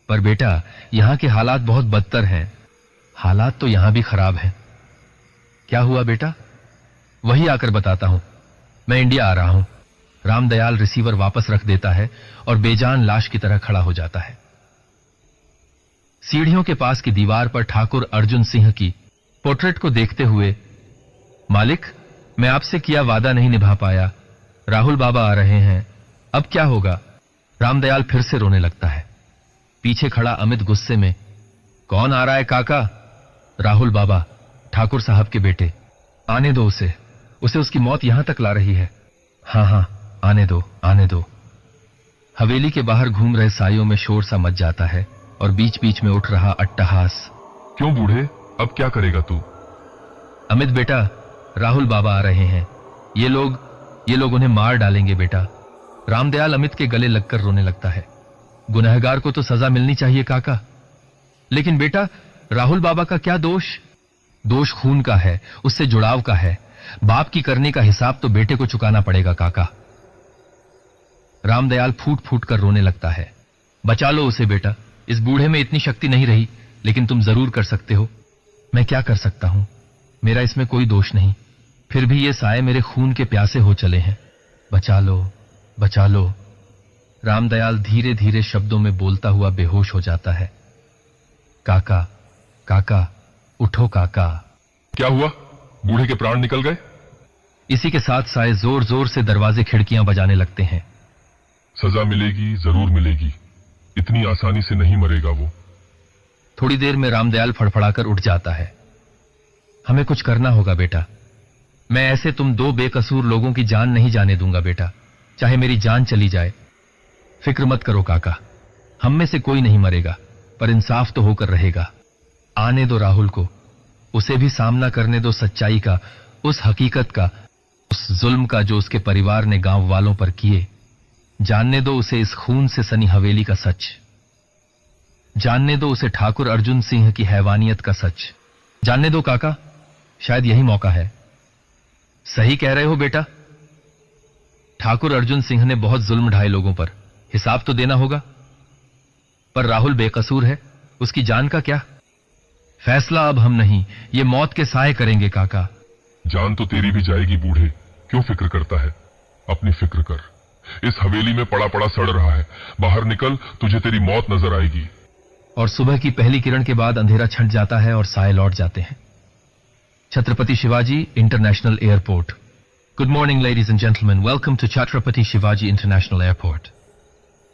पर बेटा, यहां के हालात बहुत बदतर हैं। हालात तो यहां भी खराब हैं। क्या हुआ बेटा? वही आकर बताता हूं। मैं इंडिया आ रहा हूं। रामदयाल रिसीवर वापस रख देता है और बेजान लाश की तरह खड़ा हो जाता है। सीढ़ियों के पास की दीवार पर ठाकुर अर्जुन सिंह की पोर्ट्रेट को देखते हुए, मालिक, मैं आपसे किया वादा नहीं निभा पाया। राहुल बाबा आ रहे हैं, अब क्या होगा? रामदयाल फिर से रोने लगता है। पीछे खड़ा अमित गुस्से में, कौन आ रहा है काका? राहुल बाबा, ठाकुर साहब के बेटे। आने दो उसे उसकी मौत यहां तक ला रही है। हां, आने दो, आने दो। हवेली के बाहर घूम रहे साइयों में शोर सा मच जाता है और बीच बीच में उठ रहा अट्टहास। क्यों बूढ़े, अब क्या करेगा तू? अमित बेटा, राहुल बाबा आ रहे हैं। ये लोग उन्हें मार डालेंगे बेटा। रामदयाल अमित के गले लगकर रोने लगता है। गुनहगार को तो सजा मिलनी चाहिए काका। लेकिन बेटा, राहुल बाबा का क्या दोष? दोष खून का है, उससे जुड़ाव का है। बाप की करने का हिसाब तो बेटे को चुकाना पड़ेगा काका। रामदयाल फूट फूट कर रोने लगता है। बचा लो उसे बेटा, इस बूढ़े में इतनी शक्ति नहीं रही, लेकिन तुम जरूर कर सकते हो। मैं क्या कर सकता हूं? मेरा इसमें कोई दोष नहीं, फिर भी ये साए मेरे खून के प्यासे हो चले हैं। बचा लो, बचा लो। रामदयाल धीरे धीरे शब्दों में बोलता हुआ बेहोश हो जाता है। काका, काका, उठो काका। क्या हुआ? बूढ़े के प्राण निकल गए? इसी के साथ साए जोर जोर से दरवाजे खिड़कियां बजाने लगते हैं। सजा मिलेगी, जरूर मिलेगी। इतनी आसानी से नहीं मरेगा वो। थोड़ी देर में रामदयाल फड़फड़ाकर उठ जाता है। हमें कुछ करना होगा बेटा। मैं ऐसे तुम दो बेकसूर लोगों की जान नहीं जाने दूंगा बेटा, चाहे मेरी जान चली जाए। फिक्र मत करो काका, हम में से कोई नहीं मरेगा, पर इंसाफ तो होकर रहेगा। आने दो राहुल को, उसे भी सामना करने दो सच्चाई का, उस हकीकत का, उस जुल्म का जो उसके परिवार ने गांव वालों पर किए। जानने दो उसे इस खून से सनी हवेली का सच। जानने दो उसे ठाकुर अर्जुन सिंह की हैवानियत का सच। जानने दो काका, शायद यही मौका है। सही कह रहे हो बेटा। ठाकुर अर्जुन सिंह ने बहुत जुल्म ढाए लोगों पर, हिसाब तो देना होगा। पर राहुल बेकसूर है, उसकी जान का क्या? फैसला अब हम नहीं, ये मौत के साए करेंगे काका। जान तो तेरी भी जाएगी बूढ़े, क्यों फिक्र करता है? अपनी फिक्र कर। इस हवेली में पड़ा पड़ा सड़ रहा है, बाहर निकल, तुझे तेरी मौत नजर आएगी। और सुबह की पहली किरण के बाद अंधेरा छंट जाता है और साए लौट जाते हैं। Chhatrapati Shivaji international airport. Good morning ladies and gentleman, welcome to Chhatrapati Shivaji international airport.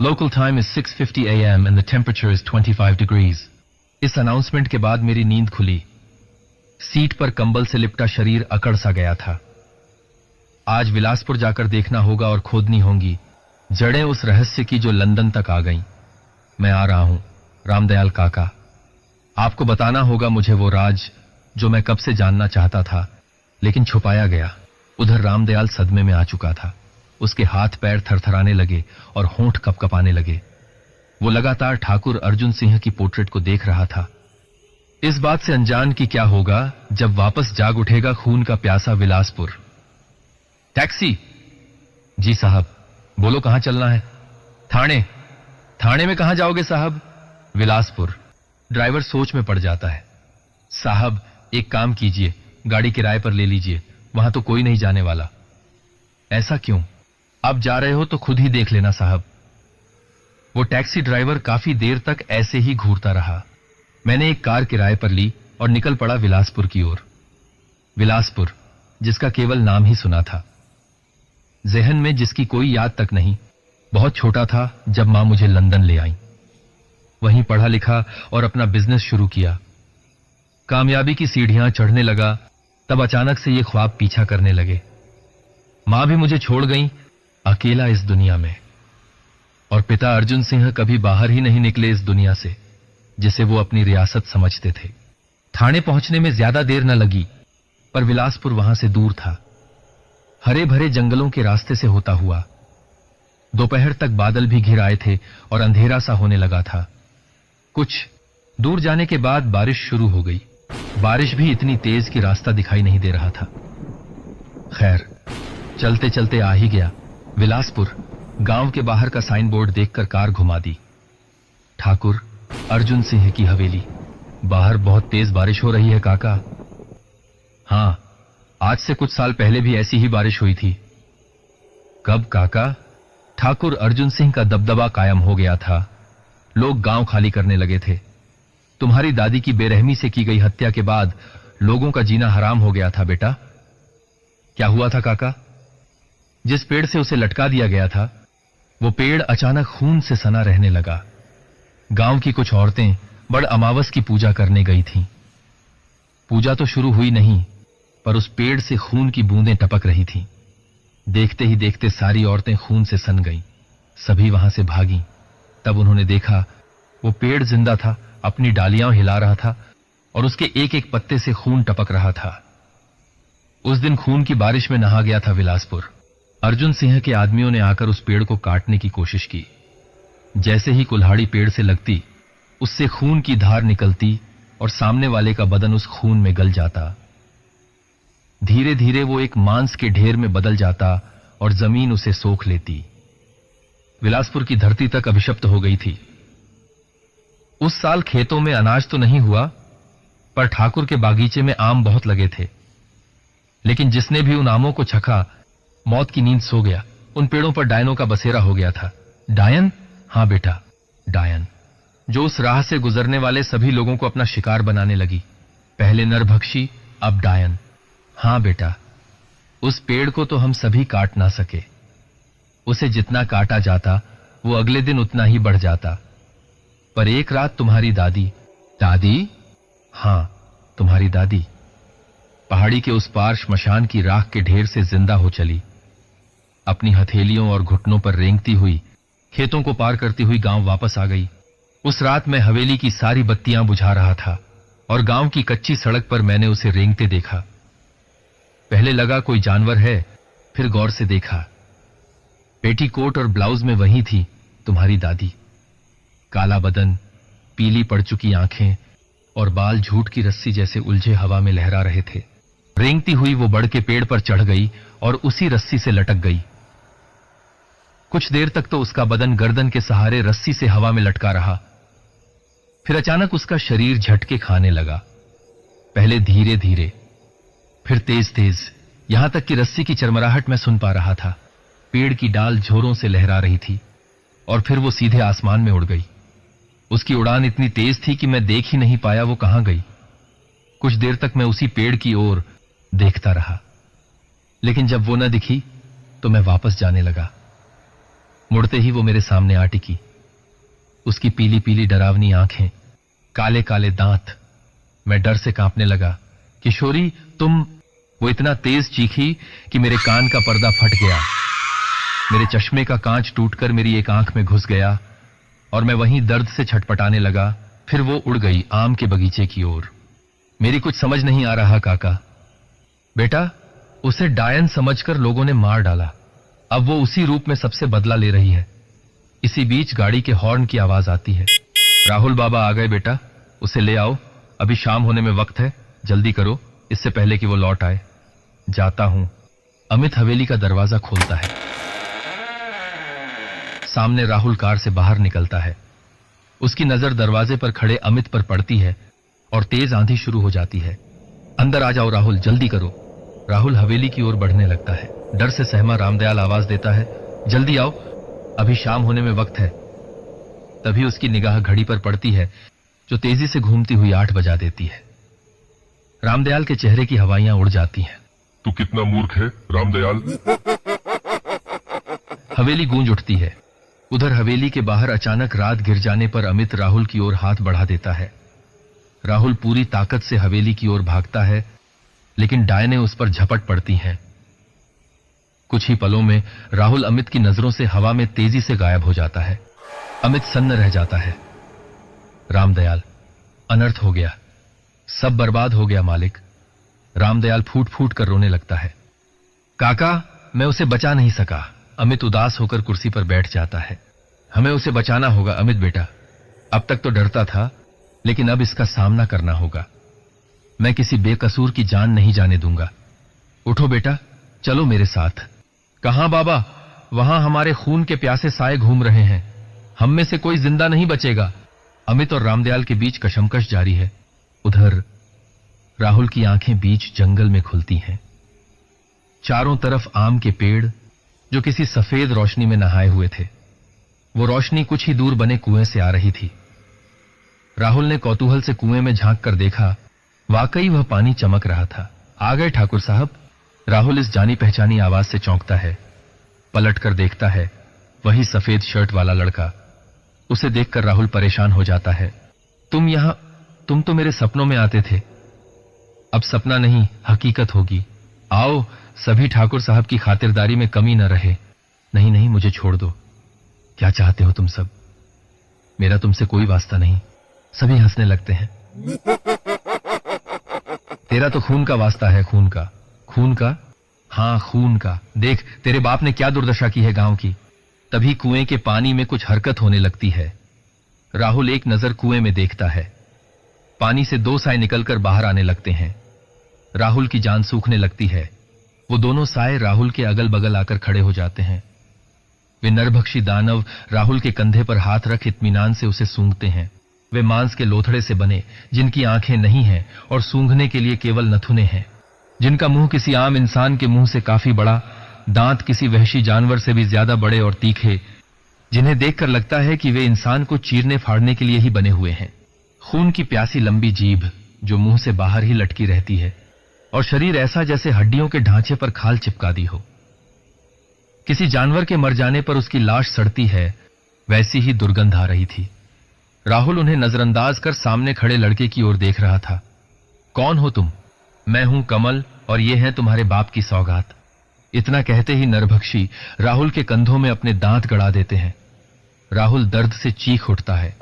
Local time is 6:50 AM and the temperature is 25 degrees. इस अनाउंसमेंट के बाद मेरी नींद खुली। सीट पर कंबल से लिपटा शरीर अकड़ सा गया था। आज विलासपुर जाकर देखना होगा और खोदनी होंगी जड़ें उस रहस्य की जो लंदन तक आ गईं। मैं आ रहा हूं रामदयाल काका। आपको बताना होगा मुझे वो राज जो मैं कब से जानना चाहता था, लेकिन छुपाया गया। उधर रामदयाल सदमे में आ चुका था। उसके हाथ पैर थरथराने लगे और होंठ कपकपाने लगे। वो लगातार ठाकुर अर्जुन सिंह की पोर्ट्रेट को देख रहा था, इस बात से अनजान कि क्या होगा जब वापस जाग उठेगा खून का प्यासा विलासपुर। टैक्सी। जी साहब। बोलो कहां चलना है? थाने। थाने में कहां जाओगे साहब? विलासपुर। ड्राइवर सोच में पड़ जाता है। साहब एक काम कीजिए, गाड़ी किराए पर ले लीजिए, वहां तो कोई नहीं जाने वाला। ऐसा क्यों? आप जा रहे हो तो खुद ही देख लेना साहब। वो टैक्सी ड्राइवर काफी देर तक ऐसे ही घूरता रहा। मैंने एक कार किराए पर ली और निकल पड़ा विलासपुर की ओर। विलासपुर, जिसका केवल नाम ही सुना था, जहन में जिसकी कोई याद तक नहीं। बहुत छोटा था जब मां मुझे लंदन ले आई। वहीं पढ़ा लिखा और अपना बिजनेस शुरू किया। कामयाबी की सीढ़ियां चढ़ने लगा, तब अचानक से ये ख्वाब पीछा करने लगे। मां भी मुझे छोड़ गई, अकेला इस दुनिया में। और पिता अर्जुन सिंह कभी बाहर ही नहीं निकले इस दुनिया से, जिसे वो अपनी रियासत समझते थे। थाने पहुंचने में ज्यादा देर न लगी, पर विलासपुर वहां से दूर था। हरे भरे जंगलों के रास्ते से होता हुआ। दोपहर तक बादल भी घिर आए थे और अंधेरा सा होने लगा था। कुछ दूर जाने के बाद बारिश शुरू हो गई। बारिश भी इतनी तेज कि रास्ता दिखाई नहीं दे रहा था। खैर, चलते चलते आ ही गया विलासपुर। गांव के बाहर का साइन बोर्ड देखकर कार घुमा दी। ठाकुर अर्जुन सिंह की हवेली। बाहर बहुत तेज बारिश हो रही है काका। हां, आज से कुछ साल पहले भी ऐसी ही बारिश हुई थी। कब काका? ठाकुर अर्जुन सिंह का दबदबा कायम हो गया था। लोग गांव खाली करने लगे थे। तुम्हारी दादी की बेरहमी से की गई हत्या के बाद लोगों का जीना हराम हो गया था बेटा। क्या हुआ था काका? जिस पेड़ से उसे लटका दिया गया था, वो पेड़ अचानक खून से सना रहने लगा। गांव की कुछ औरतें बड़ अमावस की पूजा करने गई थीं। पूजा तो शुरू हुई नहीं, पर उस पेड़ से खून की बूंदें टपक रही थीं। देखते ही देखते सारी औरतें खून से सन गईं। सभी वहां से भागीं। तब उन्होंने देखा वो पेड़ जिंदा था, अपनी डालियां हिला रहा था और उसके एक एक पत्ते से खून टपक रहा था। उस दिन खून की बारिश में नहा गया था विलासपुर। अर्जुन सिंह के आदमियों ने आकर उस पेड़ को काटने की कोशिश की। जैसे ही कुल्हाड़ी पेड़ से लगती, उससे खून की धार निकलती और सामने वाले का बदन उस खून में गल जाता। धीरे धीरे वो एक मांस के ढेर में बदल जाता और जमीन उसे सोख लेती। विलासपुर की धरती तक अभिशप्त हो गई थी। उस साल खेतों में अनाज तो नहीं हुआ, पर ठाकुर के बागीचे में आम बहुत लगे थे। लेकिन जिसने भी उन आमों को चखा, मौत की नींद सो गया। उन पेड़ों पर डायनों का बसेरा हो गया था। डायन? हां बेटा, डायन, जो उस राह से गुजरने वाले सभी लोगों को अपना शिकार बनाने लगी। पहले नरभक्षी, अब डायन। हां बेटा, उस पेड़ को तो हम सभी काट ना सके। उसे जितना काटा जाता, वो अगले दिन उतना ही बढ़ जाता। पर एक रात तुम्हारी दादी। दादी? हां, तुम्हारी दादी पहाड़ी के उस पार श्मशान की राख के ढेर से जिंदा हो चली। अपनी हथेलियों और घुटनों पर रेंगती हुई, खेतों को पार करती हुई गांव वापस आ गई। उस रात मैं हवेली की सारी बत्तियां बुझा रहा था और गांव की कच्ची सड़क पर मैंने उसे रेंगते देखा। पहले लगा कोई जानवर है, फिर गौर से देखा, पेटीकोट और ब्लाउज में वही थी तुम्हारी दादी। काला बदन, पीली पड़ चुकी आंखें और बाल झूठ की रस्सी जैसे उलझे हवा में लहरा रहे थे। रेंगती हुई वो बढ़ के पेड़ पर चढ़ गई और उसी रस्सी से लटक गई। कुछ देर तक तो उसका बदन गर्दन के सहारे रस्सी से हवा में लटका रहा। फिर अचानक उसका शरीर झटके खाने लगा, पहले धीरे धीरे, फिर तेज तेज, यहां तक कि रस्सी की चरमराहट मैं सुन पा रहा था। पेड़ की डाल झोरों से लहरा रही थी और फिर वो सीधे आसमान में उड़ गई। उसकी उड़ान इतनी तेज थी कि मैं देख ही नहीं पाया वो कहां गई। कुछ देर तक मैं उसी पेड़ की ओर देखता रहा, लेकिन जब वो न दिखी तो मैं वापस जाने लगा। मुड़ते ही वो मेरे सामने आ टिकी। उसकी पीली पीली डरावनी आंखें, काले काले दांत। मैं डर से कांपने लगा। किशोरी, तुम! वो इतना तेज चीखी कि मेरे कान का पर्दा फट गया। मेरे चश्मे का कांच टूटकर मेरी एक आंख में घुस गया और मैं वहीं दर्द से छटपटाने लगा। फिर वो उड़ गई आम के बगीचे की ओर। मेरी कुछ समझ नहीं आ रहा काका। बेटा, उसे डायन समझकर लोगों ने मार डाला। अब वो उसी रूप में सबसे बदला ले रही है। इसी बीच गाड़ी के हॉर्न की आवाज आती है। राहुल बाबा आ गए बेटा, उसे ले आओ, अभी शाम होने में वक्त है, जल्दी करो, इससे पहले कि वो लौट आए। जाता हूं। अमित हवेली का दरवाजा खोलता है। सामने राहुल कार से बाहर निकलता है। उसकी नजर दरवाजे पर खड़े अमित पर पड़ती है और तेज आंधी शुरू हो जाती है। अंदर आ जाओ राहुल, जल्दी करो। राहुल हवेली की ओर बढ़ने लगता है। डर से सहमा रामदयाल आवाज देता है, जल्दी आओ, अभी शाम होने में वक्त है। तभी उसकी निगाह घड़ी पर पड़ती है जो तेजी से घूमती हुई 8 बजा देती है। रामदयाल के चेहरे की हवाइयां उड़ जाती हैं। तू कितना मूर्ख है रामदयाल। हवेली गूंज उठती है। उधर हवेली के बाहर अचानक रात गिर जाने पर अमित राहुल की ओर हाथ बढ़ा देता है। राहुल पूरी ताकत से हवेली की ओर भागता है, लेकिन डायनें उस पर झपट पड़ती हैं। कुछ ही पलों में राहुल अमित की नजरों से हवा में तेजी से गायब हो जाता है। अमित सन्न रह जाता है। रामदयाल, अनर्थ हो गया, सब बर्बाद हो गया मालिक। रामदयाल फूट फूट कर रोने लगता है। काका, मैं उसे बचा नहीं सका। अमित उदास होकर कुर्सी पर बैठ जाता है। हमें उसे बचाना होगा अमित बेटा। अब तक तो डरता था, लेकिन अब इसका सामना करना होगा। मैं किसी बेकसूर की जान नहीं जाने दूंगा। उठो बेटा, चलो मेरे साथ। कहां बाबा? वहां हमारे खून के प्यासे साए घूम रहे हैं। हम में से कोई जिंदा नहीं बचेगा। अमित और रामदयाल के बीच कशमकश जारी है। उधर राहुल की आंखें बीच जंगल में खुलती हैं। चारों तरफ आम के पेड़ जो किसी सफेद रोशनी में नहाए हुए थे। वो रोशनी कुछ ही दूर बने कुएं से आ रही थी। राहुल ने कौतूहल से कुएं में झांक कर देखा, वाकई वह पानी चमक रहा था। आ गए ठाकुर साहब। राहुल इस जानी पहचानी आवाज से चौंकता है। पलट कर देखता है, वही सफेद शर्ट वाला लड़का। उसे देखकर राहुल परेशान हो जाता है। तुम यहां? तुम तो मेरे सपनों में आते थे। अब सपना नहीं, हकीकत होगी। आओ, सभी ठाकुर साहब की खातिरदारी में कमी न रहे। नहीं नहीं, मुझे छोड़ दो। क्या चाहते हो तुम सब? मेरा तुमसे कोई वास्ता नहीं। सभी हंसने लगते हैं। तेरा तो खून का वास्ता है, खून का। खून का? हां, खून का। देख, तेरे बाप ने क्या दुर्दशा की है गांव की। तभी कुएं के पानी में कुछ हरकत होने लगती है। राहुल एक नजर कुएं में देखता है। पानी से 2 साए निकलकर बाहर आने लगते हैं। राहुल की जान सूखने लगती है। वो दोनों साए राहुल के अगल बगल आकर खड़े हो जाते हैं। वे नरभक्षी दानव राहुल के कंधे पर हाथ रख इत्मीनान से उसे सूंघते हैं। वे मांस के लोथड़े से बने, जिनकी आंखें नहीं हैं और सूंघने के लिए केवल नथुने हैं, जिनका मुंह किसी आम इंसान के मुंह से काफी बड़ा, दांत किसी वहशी जानवर से भी ज्यादा बड़े और तीखे, जिन्हें देखकर लगता है कि वे इंसान को चीरने फाड़ने के लिए ही बने हुए हैं। खून की प्यासी लंबी जीभ जो मुंह से बाहर ही लटकी रहती है, और शरीर ऐसा जैसे हड्डियों के ढांचे पर खाल चिपका दी हो। किसी जानवर के मर जाने पर उसकी लाश सड़ती है, वैसी ही दुर्गंध आ रही थी। राहुल उन्हें नजरअंदाज कर सामने खड़े लड़के की ओर देख रहा था। कौन हो तुम? मैं हूं कमल, और ये है तुम्हारे बाप की सौगात। इतना कहते ही नरभक्षी राहुल के कंधों में अपने दांत गड़ा देते हैं। राहुल दर्द से चीख उठता है।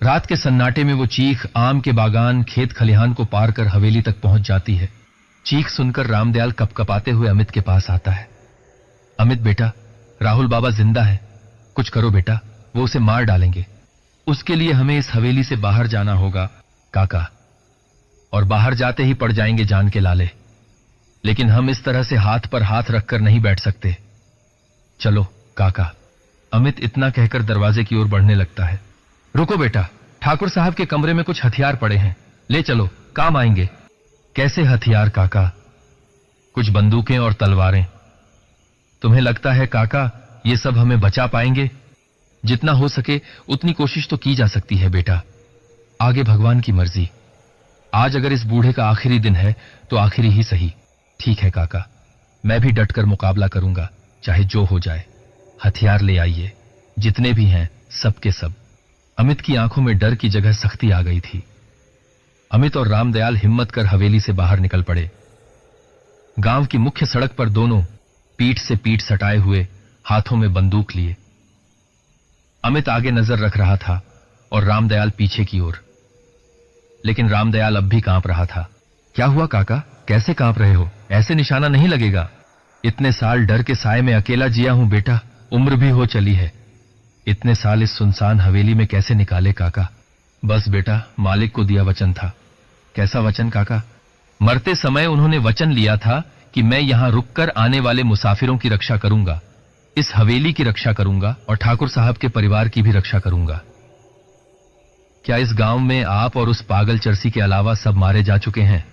रात के सन्नाटे में वो चीख आम के बागान, खेत खलिहान को पार कर हवेली तक पहुंच जाती है। चीख सुनकर रामदयाल कपकपाते हुए अमित के पास आता है। अमित बेटा, राहुल बाबा जिंदा है, कुछ करो बेटा, वो उसे मार डालेंगे। उसके लिए हमें इस हवेली से बाहर जाना होगा काका, और बाहर जाते ही पड़ जाएंगे जान के लाले। लेकिन हम इस तरह से हाथ पर हाथ रखकर नहीं बैठ सकते। चलो काका। अमित इतना कहकर दरवाजे की ओर बढ़ने लगता है। रुको बेटा, ठाकुर साहब के कमरे में कुछ हथियार पड़े हैं, ले चलो, काम आएंगे। कैसे हथियार काका? कुछ बंदूकें और तलवारें। तुम्हें लगता है काका ये सब हमें बचा पाएंगे? जितना हो सके उतनी कोशिश तो की जा सकती है बेटा, आगे भगवान की मर्जी। आज अगर इस बूढ़े का आखिरी दिन है तो आखिरी ही सही। ठीक है काका, मैं भी डटकर मुकाबला करूंगा, चाहे जो हो जाए। हथियार ले आइए, जितने भी हैं सब के सब। अमित की आंखों में डर की जगह सख्ती आ गई थी। अमित और रामदयाल हिम्मत कर हवेली से बाहर निकल पड़े। गांव की मुख्य सड़क पर दोनों पीठ से पीठ सटाए हुए, हाथों में बंदूक लिए। अमित आगे नजर रख रहा था और रामदयाल पीछे की ओर। लेकिन रामदयाल अब भी कांप रहा था। क्या हुआ काका, कैसे कांप रहे हो? ऐसे निशाना नहीं लगेगा। इतने साल डर के साए में अकेला जिया हूं बेटा, उम्र भी हो चली है। इतने साल इस सुनसान हवेली में कैसे निकाले काका? बस बेटा, मालिक को दिया वचन था। कैसा वचन काका? मरते समय उन्होंने वचन लिया था कि मैं यहां रुककर आने वाले मुसाफिरों की रक्षा करूंगा, इस हवेली की रक्षा करूंगा और ठाकुर साहब के परिवार की भी रक्षा करूंगा। क्या इस गांव में आप और उस पागल चरसी के अलावा सब मारे जा चुके हैं?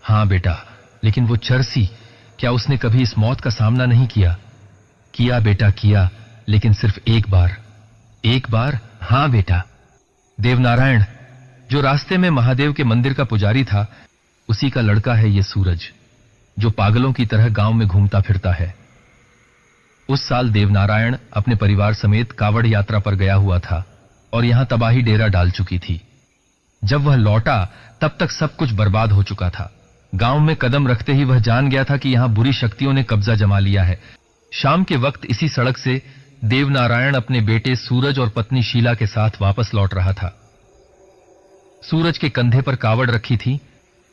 हां बेटा, लेकिन वो चरसी, क्या उसने कभी इस मौत का सामना नहीं किया? किया बेटा किया, लेकिन सिर्फ एक बार। एक बार? हां बेटा। देवनारायण, जो रास्ते में महादेव के मंदिर का पुजारी था, उसी का लड़का है ये सूरज, जो पागलों की तरह गांव में घूमता फिरता है। उस साल देवनारायण अपने परिवार समेत कावड़ यात्रा पर गया हुआ था और यहां तबाही डेरा डाल चुकी थी। जब वह लौटा तब तक सब कुछ बर्बाद हो चुका था। गांव में कदम रखते ही वह जान गया था कि यहां बुरी शक्तियों ने कब्जा जमा लिया है। शाम के वक्त इसी सड़क से देवनारायण अपने बेटे सूरज और पत्नी शीला के साथ वापस लौट रहा था। सूरज के कंधे पर कावड़ रखी थी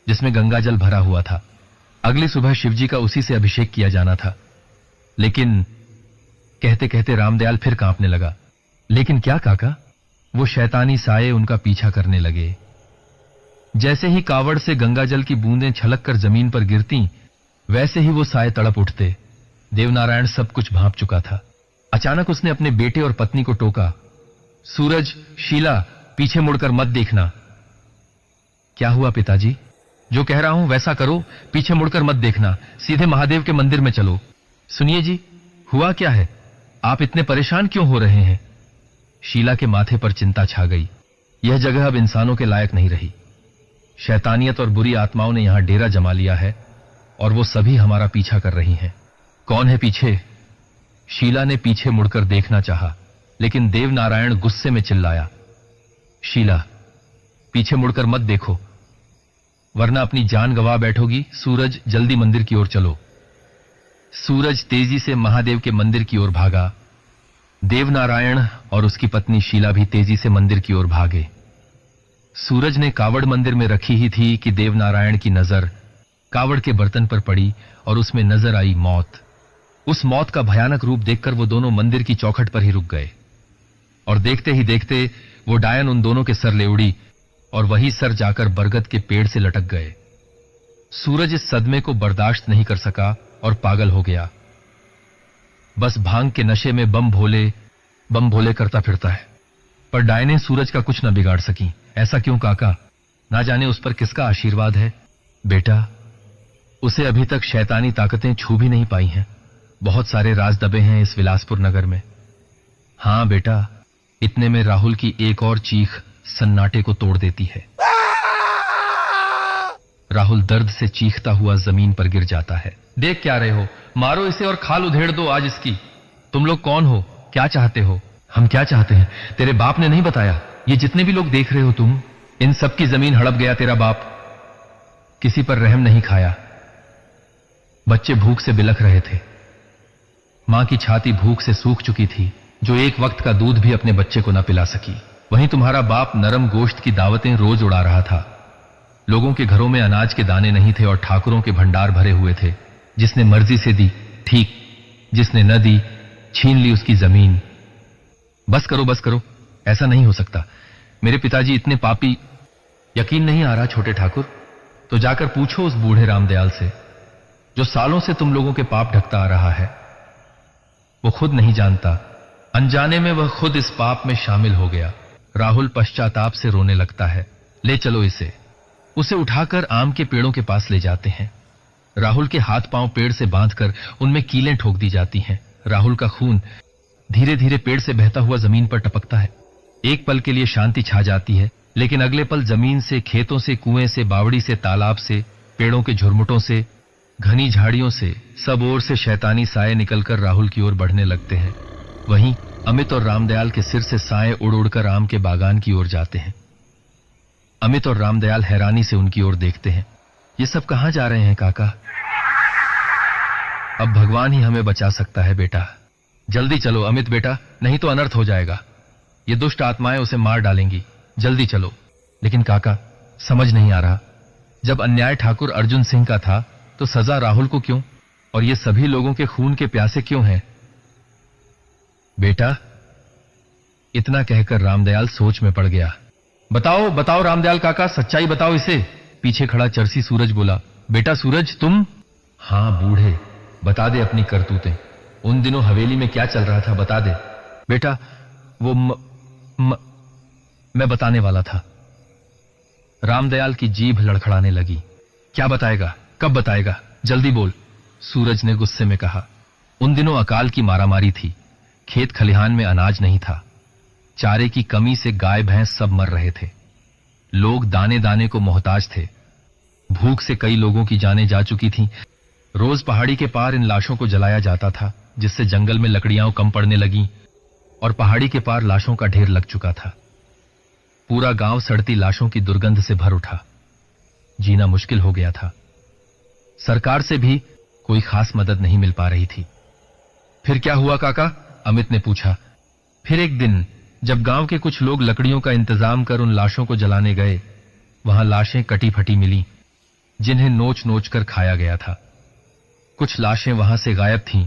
जिसमें गंगाजल भरा हुआ था। अगली सुबह शिवजी का उसी से अभिषेक किया जाना था। लेकिन कहते कहते रामदयाल फिर कांपने लगा। लेकिन क्या काका? वो शैतानी साए उनका पीछा करने लगे। जैसे ही कावड़ से गंगाजल की बूंदें छलक कर जमीन पर गिरती, वैसे ही वो साए तड़प उठते। देवनारायण सब कुछ भांप चुका था। अचानक उसने अपने बेटे और पत्नी को टोका, सूरज, शीला, पीछे मुड़कर मत देखना। क्या हुआ पिताजी? जो कह रहा हूं वैसा करो, पीछे मुड़कर मत देखना, सीधे महादेव के मंदिर में चलो। सुनिए जी, हुआ क्या है? आप इतने परेशान क्यों हो रहे हैं? शीला के माथे पर चिंता छा गई। यह जगह अब इंसानों के लायक नहीं रही। शैतानियत और बुरी आत्माओं ने यहां डेरा जमा लिया है और वो सभी हमारा पीछा कर रही हैं। कौन है पीछे? शीला ने पीछे मुड़कर देखना चाहा, लेकिन देवनारायण गुस्से में चिल्लाया, शीला, पीछे मुड़कर मत देखो, वरना अपनी जान गंवा बैठोगी। सूरज, जल्दी मंदिर की ओर चलो। सूरज तेजी से महादेव के मंदिर की ओर भागा। देवनारायण और उसकी पत्नी शीला भी तेजी से मंदिर की ओर भागे। सूरज ने कावड़ मंदिर में रखी ही थी कि देवनारायण की नजर कावड़ के बर्तन पर पड़ी और उसमें नजर आई मौत। उस मौत का भयानक रूप देखकर वो दोनों मंदिर की चौखट पर ही रुक गए और देखते ही देखते वो डायन उन दोनों के सर ले उड़ी और वही सर जाकर बरगद के पेड़ से लटक गए। सूरज इस सदमे को बर्दाश्त नहीं कर सका और पागल हो गया। बस भांग के नशे में बम भोले करता फिरता है। पर डायने सूरज का कुछ न बिगाड़ सकी। ऐसा क्यों काका? ना जाने उस पर किसका आशीर्वाद है। बेटा, उसे अभी तक शैतानी ताकतें छू भी नहीं पाई हैं। बहुत सारे राज दबे हैं इस विलासपुर नगर में। हां बेटा, इतने में राहुल की एक और चीख सन्नाटे को तोड़ देती है। राहुल दर्द से चीखता हुआ जमीन पर गिर जाता है। देख क्या रहे हो? मारो इसे और खाल उधेड़ दो आज इसकी। तुम लोग कौन हो? क्या चाहते हो? हम क्या चाहते हैं? तेरे बाप ने नहीं बताया? ये जितने भी लोग देख रहे हो तुम, इन सब की जमीन हड़प गया तेरा बाप। किसी पर रहम नहीं खाया। बच्चे भूख से बिलख रहे थे। मां की छाती भूख से सूख चुकी थी, जो एक वक्त का दूध भी अपने बच्चे को न पिला सकी। वहीं तुम्हारा बाप नरम गोश्त की दावतें रोज उड़ा रहा था। लोगों के घरों में अनाज के दाने नहीं थे और ठाकुरों के भंडार भरे हुए थे। जिसने मर्जी से दी ठीक, जिसने न दी छीन ली उसकी जमीन। बस करो, ऐसा नहीं हो सकता। मेरे पिताजी इतने पापी। यकीन नहीं आ रहा छोटे ठाकुर? तो जाकर पूछो उस बूढ़े रामदयाल से, जो सालों से तुम लोगों के पाप ढकता आ रहा है। वो खुद नहीं जानता, अनजाने में वह खुद इस पाप में शामिल हो गया। राहुल पश्चाताप से रोने लगता है। ले चलो इसे। उसे उठाकर आम के पेड़ों के पास ले जाते हैं। राहुल के हाथ पांव पेड़ से बांधकर उनमें कीलें ठोक दी जाती हैं। राहुल का खून धीरे धीरे पेड़ से बहता हुआ जमीन पर टपकता है। एक पल के लिए शांति छा जाती है, लेकिन अगले पल जमीन से, खेतों से, कुएं से, बावड़ी से, तालाब से, पेड़ों के झुरमुटों से, घनी झाड़ियों से, सब ओर से शैतानी साए निकलकर राहुल की ओर बढ़ने लगते हैं। वहीं अमित और रामदयाल के सिर से साए उड़ उड़कर आम के बागान की ओर जाते हैं। अमित और रामदयाल हैरानी से उनकी ओर देखते हैं। ये सब कहां जा रहे हैं काका? अब भगवान ही हमें बचा सकता है बेटा। जल्दी चलो अमित बेटा, नहीं तो अनर्थ हो जाएगा। ये दुष्ट आत्माएं उसे मार डालेंगी। जल्दी चलो। लेकिन काका, समझ नहीं आ रहा, जब अन्याय ठाकुर अर्जुन सिंह का था तो सजा राहुल को क्यों, और ये सभी लोगों के खून के प्यासे क्यों हैं? बेटा, इतना कहकर रामदयाल सोच में पड़ गया। बताओ रामदयाल काका, सच्चाई बताओ इसे। पीछे खड़ा चरसी सूरज बोला। बेटा सूरज, तुम? हां बूढ़े, बता दे अपनी करतूतें। उन दिनों हवेली में क्या चल रहा था, बता दे। बेटा वो मैं बताने वाला था। रामदयाल की जीभ लड़खड़ाने लगी। क्या बताएगा, कब बताएगा, जल्दी बोल, सूरज ने गुस्से में कहा। उन दिनों अकाल की मारामारी थी। खेत खलिहान में अनाज नहीं था। चारे की कमी से गाय भैंस सब मर रहे थे। लोग दाने दाने को मोहताज थे। भूख से कई लोगों की जानें जा चुकी थीं। रोज पहाड़ी के पार इन लाशों को जलाया जाता था, जिससे जंगल में लकड़ियां कम पड़ने लगीं और पहाड़ी के पार लाशों का ढेर लग चुका था। पूरा गांव सड़ती लाशों की दुर्गंध से भर उठा। जीना मुश्किल हो गया था। सरकार से भी कोई खास मदद नहीं मिल पा रही थी। फिर क्या हुआ काका? अमित ने पूछा। फिर एक दिन जब गांव के कुछ लोग लकड़ियों का इंतजाम कर उन लाशों को जलाने गए, वहां लाशें कटी फटी मिली, जिन्हें नोच नोच कर खाया गया था। कुछ लाशें वहां से गायब थीं,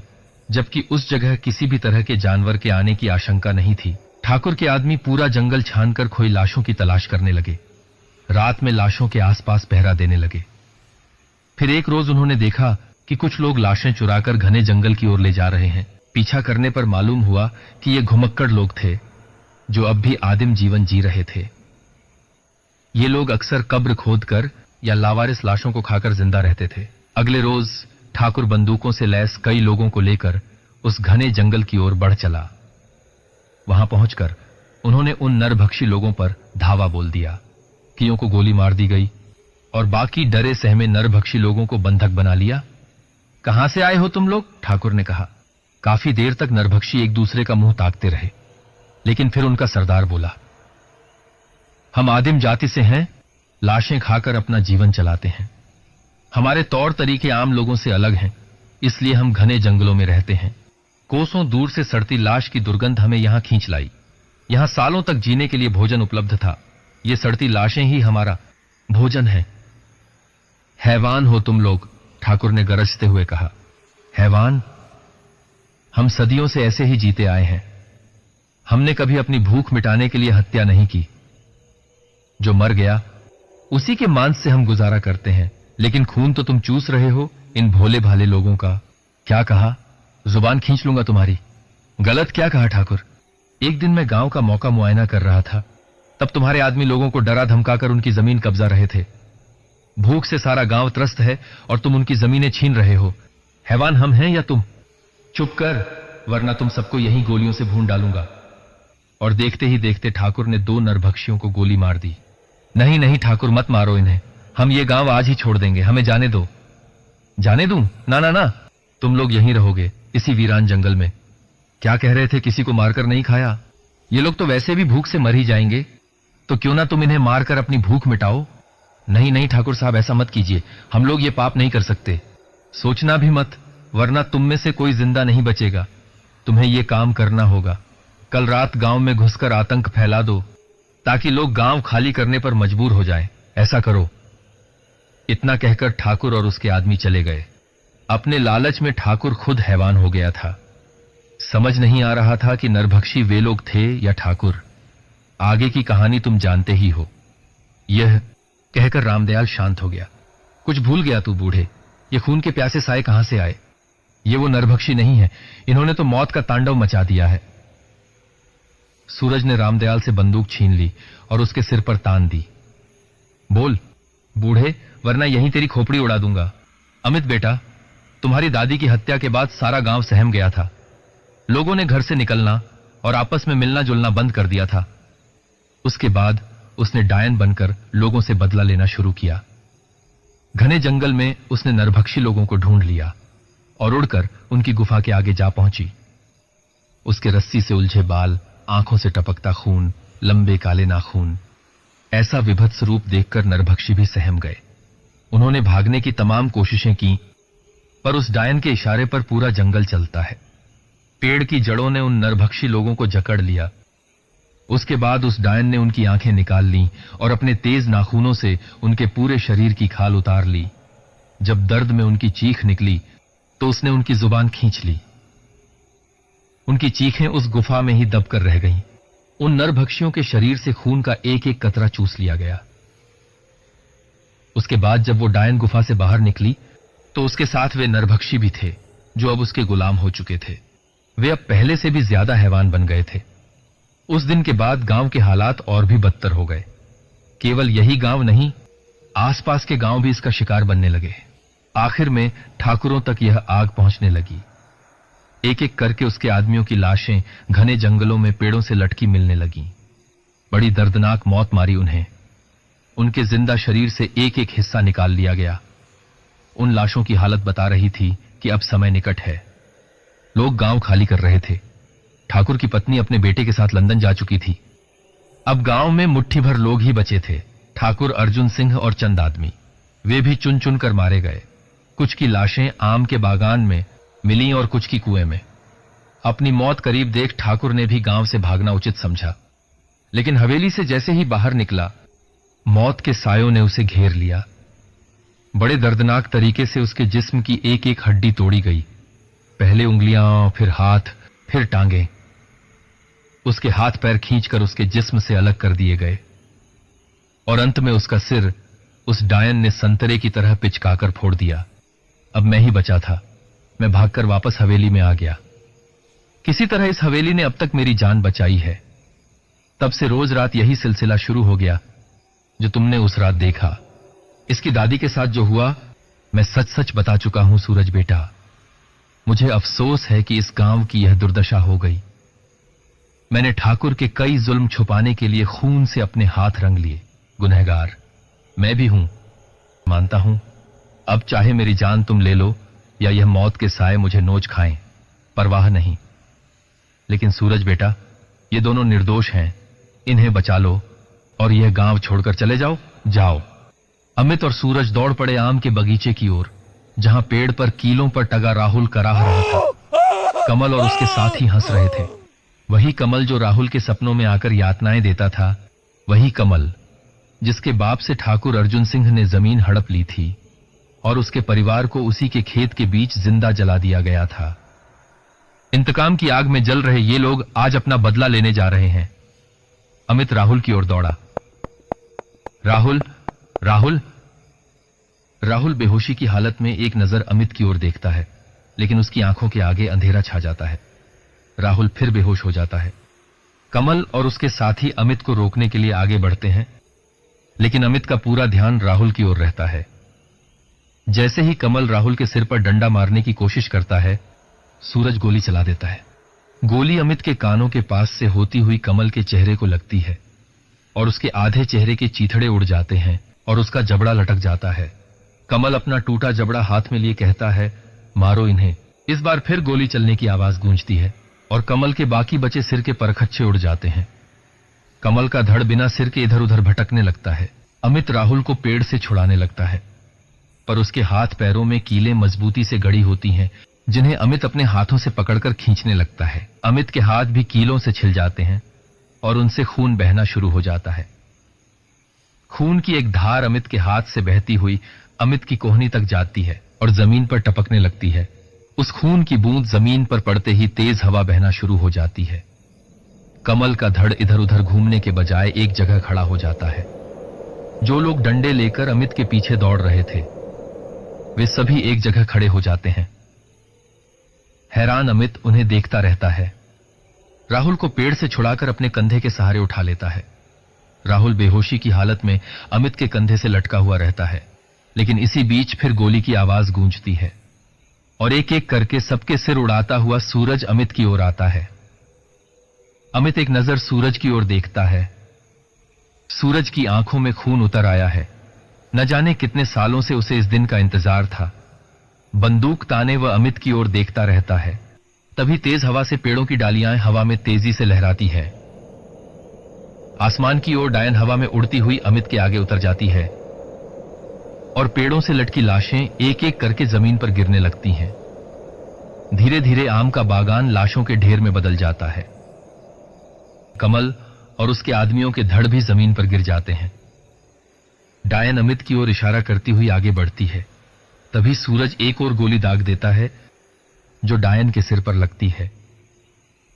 जबकि उस जगह किसी भी तरह के जानवर के आने की आशंका नहीं थी। ठाकुर के आदमी पूरा जंगल छानकर खोई लाशों की तलाश करने लगे। रात में लाशों के आसपास पहरा देने लगे। फिर एक रोज उन्होंने देखा कि कुछ लोग लाशें चुराकर घने जंगल की ओर ले जा रहे हैं। पीछा करने पर मालूम हुआ कि ये घुमक्कड़ लोग थे, जो अब भी आदिम जीवन जी रहे थे। ये लोग अक्सर कब्र खोदकर या लावारिस लाशों को खाकर जिंदा रहते थे। अगले रोज ठाकुर बंदूकों से लैस कई लोगों को लेकर उस घने जंगल की ओर बढ़ चला। वहां पहुंचकर उन्होंने उन नरभक्षी लोगों पर धावा बोल दिया। कियों को गोली मार दी गई और बाकी डरे सहमे नरभक्षी लोगों को बंधक बना लिया। कहां से आए हो तुम लोग? ठाकुर ने कहा। काफी देर तक नरभक्षी एक दूसरे का मुंह ताकते रहे, लेकिन फिर उनका सरदार बोला, हम आदिम जाति से हैं, लाशें खाकर अपना जीवन चलाते हैं। हमारे तौर तरीके आम लोगों से अलग हैं, इसलिए हम घने जंगलों में रहते हैं। कोसों दूर से सड़ती लाश की दुर्गंध हमें यहां खींच लाई। यहां सालों तक जीने के लिए भोजन उपलब्ध था। ये सड़ती लाशें ही हमारा भोजन है। हैवान हो तुम लोग, ठाकुर ने गरजते हुए कहा। हैवान? हम सदियों से ऐसे ही जीते आए हैं। हमने कभी अपनी भूख मिटाने के लिए हत्या नहीं की। जो मर गया उसी के मांस से हम गुजारा करते हैं, लेकिन खून तो तुम चूस रहे हो इन भोले भाले लोगों का। क्या कहा? जुबान खींच लूंगा तुम्हारी। गलत क्या कहा ठाकुर? एक दिन मैं गांव का मौका मुआयना कर रहा था, तब तुम्हारे आदमी लोगों को डरा धमकाकर उनकी जमीन कब्जा रहे थे। भूख से सारा गांव त्रस्त है और तुम उनकी जमीनें छीन रहे हो। हैवान हम हैं या तुम? चुप कर, वरना तुम सबको यहीं गोलियों से भून डालूंगा। और देखते ही देखते ठाकुर ने 2 नरभक्षियों को गोली मार दी। नहीं नहीं ठाकुर, मत मारो इन्हें। हम ये गांव आज ही छोड़ देंगे, हमें जाने दो। जाने दूं? ना ना ना, तुम लोग यहीं रहोगे, इसी वीरान जंगल में। क्या कह रहे थे, किसी को मारकर नहीं खाया? ये लोग तो वैसे भी भूख से मर ही जाएंगे, तो क्यों ना तुम इन्हें मारकर अपनी भूख मिटाओ। नहीं नहीं ठाकुर साहब, ऐसा मत कीजिए, हम लोग ये पाप नहीं कर सकते। सोचना भी मत, वरना तुम में से कोई जिंदा नहीं बचेगा। तुम्हें ये काम करना होगा। कल रात गांव में घुसकर आतंक फैला दो, ताकि लोग गांव खाली करने पर मजबूर हो जाएं। ऐसा करो। इतना कहकर ठाकुर और उसके आदमी चले गए। अपने लालच में ठाकुर खुद हैवान हो गया था। समझ नहीं आ रहा था कि नरभक्षी वे लोग थे या ठाकुर। आगे की कहानी तुम जानते ही हो। यह कहकर रामदयाल शांत हो गया। कुछ भूल गया तू बूढ़े। ये खून के प्यासे साए कहां से आए? ये वो नरभक्षी नहीं है, इन्होंने तो मौत का तांडव मचा दिया है। सूरज ने रामदयाल से बंदूक छीन ली और उसके सिर पर तान दी। बोल बूढ़े, वरना यहीं तेरी खोपड़ी उड़ा दूंगा। अमित बेटा, तुम्हारी दादी की हत्या के बाद सारा गांव सहम गया था। लोगों ने घर से निकलना और आपस में मिलना जुलना बंद कर दिया था। उसके बाद उसने डायन बनकर लोगों से बदला लेना शुरू किया। घने जंगल में उसने नरभक्षी लोगों को ढूंढ लिया और उड़कर उनकी गुफा के आगे जा पहुंची। उसके रस्सी से उलझे बाल, आंखों से टपकता खून, लंबे काले नाखून, ऐसा विभत्स रूप देखकर नरभक्षी भी सहम गए। उन्होंने भागने की तमाम कोशिशें की, पर उस डायन के इशारे पर पूरा जंगल चलता है। पेड़ की जड़ों ने उन नरभक्षी लोगों को जकड़ लिया। उसके बाद उस डायन ने उनकी आंखें निकाल लीं और अपने तेज नाखूनों से उनके पूरे शरीर की खाल उतार ली। जब दर्द में उनकी चीख निकली तो उसने उनकी जुबान खींच ली। उनकी चीखें उस गुफा में ही दबकर रह गईं। उन नरभक्षियों के शरीर से खून का एक एक कतरा चूस लिया गया। उसके बाद जब वो डायन गुफा से बाहर निकली तो उसके साथ वे नरभक्षी भी थे जो अब उसके गुलाम हो चुके थे। वे अब पहले से भी ज्यादा हैवान बन गए थे। उस दिन के बाद गांव के हालात और भी बदतर हो गए। केवल यही गांव नहीं, आसपास के गांव भी इसका शिकार बनने लगे। आखिर में ठाकुरों तक यह आग पहुंचने लगी। एक एक करके उसके आदमियों की लाशें घने जंगलों में पेड़ों से लटकी मिलने लगीं। बड़ी दर्दनाक मौत मारी उन्हें। उनके जिंदा शरीर से एक एक हिस्सा निकाल लिया गया। उन लाशों की हालत बता रही थी कि अब समय निकट है। लोग गांव खाली कर रहे थे। ठाकुर की पत्नी अपने बेटे के साथ लंदन जा चुकी थी। अब गांव में मुट्ठी भर लोग ही बचे थे, ठाकुर, अर्जुन सिंह और चंद आदमी। वे भी चुन चुन कर मारे गए। कुछ की लाशें आम के बागान में मिली और कुछ की कुएं में। अपनी मौत करीब देख ठाकुर ने भी गांव से भागना उचित समझा, लेकिन हवेली से जैसे ही बाहर निकला, मौत के सायों ने उसे घेर लिया। बड़े दर्दनाक तरीके से उसके जिस्म की एक एक हड्डी तोड़ी गई। पहले उंगलियां, फिर हाथ, फिर टांगे। उसके हाथ पैर खींचकर उसके जिस्म से अलग कर दिए गए और अंत में उसका सिर उस डायन ने संतरे की तरह पिचकाकर फोड़ दिया। अब मैं ही बचा था। मैं भागकर वापस हवेली में आ गया। किसी तरह इस हवेली ने अब तक मेरी जान बचाई है। तब से रोज रात यही सिलसिला शुरू हो गया जो तुमने उस रात देखा। इसकी दादी के साथ जो हुआ मैं सच सच बता चुका हूं सूरज बेटा। मुझे अफसोस है कि इस गांव की यह दुर्दशा हो गई। मैंने ठाकुर के कई जुल्म छुपाने के लिए खून से अपने हाथ रंग लिए। गुनहगार मैं भी हूं, मानता हूं। अब चाहे मेरी जान तुम ले लो या यह मौत के साए मुझे नोच खाएं, परवाह नहीं। लेकिन सूरज बेटा, ये दोनों निर्दोष हैं। इन्हें बचा लो और यह गांव छोड़कर चले जाओ। जाओ। अमित और सूरज दौड़ पड़े आम के बगीचे की ओर, जहां पेड़ पर कीलों पर टगा राहुल कराह रहा था। कमल और उसके साथ ही हंस रहे थे। वही कमल जो राहुल के सपनों में आकर यातनाएं देता था, वही कमल जिसके बाप से ठाकुर अर्जुन सिंह ने जमीन हड़प ली थी और उसके परिवार को उसी के खेत के बीच जिंदा जला दिया गया था। इंतकाम की आग में जल रहे ये लोग आज अपना बदला लेने जा रहे हैं। अमित राहुल की ओर दौड़ा। राहुल, राहुल। राहुल बेहोशी की हालत में एक नजर अमित की ओर देखता है, लेकिन उसकी आंखों के आगे अंधेरा छा जाता है। राहुल फिर बेहोश हो जाता है। कमल और उसके साथी अमित को रोकने के लिए आगे बढ़ते हैं, लेकिन अमित का पूरा ध्यान राहुल की ओर रहता है। जैसे ही कमल राहुल के सिर पर डंडा मारने की कोशिश करता है, सूरज गोली चला देता है। गोली अमित के कानों के पास से होती हुई कमल के चेहरे को लगती है और उसके आधे चेहरे के चीथड़े उड़ जाते हैं और उसका जबड़ा लटक जाता है। कमल अपना टूटा जबड़ा हाथ में लिए कहता है, मारो इन्हें। इस बार फिर गोली चलने की आवाज गूंजती है और कमल के बाकी बचे सिर के परखच्चे उड़ जाते हैं। कमल का धड़ बिना सिर के इधर उधर भटकने लगता है। अमित राहुल को पेड़ से छुड़ाने लगता है, पर उसके हाथ पैरों में कीलें मजबूती से गड़ी होती हैं, जिन्हें अमित अपने हाथों से पकड़कर खींचने लगता है। अमित के हाथ भी कीलों से छिल जाते हैं और उनसे खून बहना शुरू हो जाता है। खून की एक धार अमित के हाथ से बहती हुई अमित की कोहनी तक जाती है और जमीन पर टपकने लगती है। उस खून की बूंद जमीन पर पड़ते ही तेज हवा बहना शुरू हो जाती है। कमल का धड़ इधर उधर घूमने के बजाय एक जगह खड़ा हो जाता है। जो लोग डंडे लेकर अमित के पीछे दौड़ रहे थे वे सभी एक जगह खड़े हो जाते हैं। हैरान अमित उन्हें देखता रहता है। राहुल को पेड़ से छुड़ाकर अपने कंधे के सहारे उठा लेता है। राहुल बेहोशी की हालत में अमित के कंधे से लटका हुआ रहता है, लेकिन इसी बीच फिर गोली की आवाज गूंजती है और एक एक करके सबके सिर उड़ाता हुआ सूरज अमित की ओर आता है। अमित एक नजर सूरज की ओर देखता है। सूरज की आंखों में खून उतर आया है। न जाने कितने सालों से उसे इस दिन का इंतजार था। बंदूक ताने वह अमित की ओर देखता रहता है। तभी तेज हवा से पेड़ों की डालियां हवा में तेजी से लहराती है। आसमान की ओर डायन हवा में उड़ती हुई अमित के आगे उतर जाती है और पेड़ों से लटकी लाशें एक एक करके जमीन पर गिरने लगती हैं। धीरे धीरे आम का बागान लाशों के ढेर में बदल जाता है। कमल और उसके आदमियों के धड़ भी जमीन पर गिर जाते हैं। डायन अमित की ओर इशारा करती हुई आगे बढ़ती है। तभी सूरज एक और गोली दाग देता है जो डायन के सिर पर लगती है।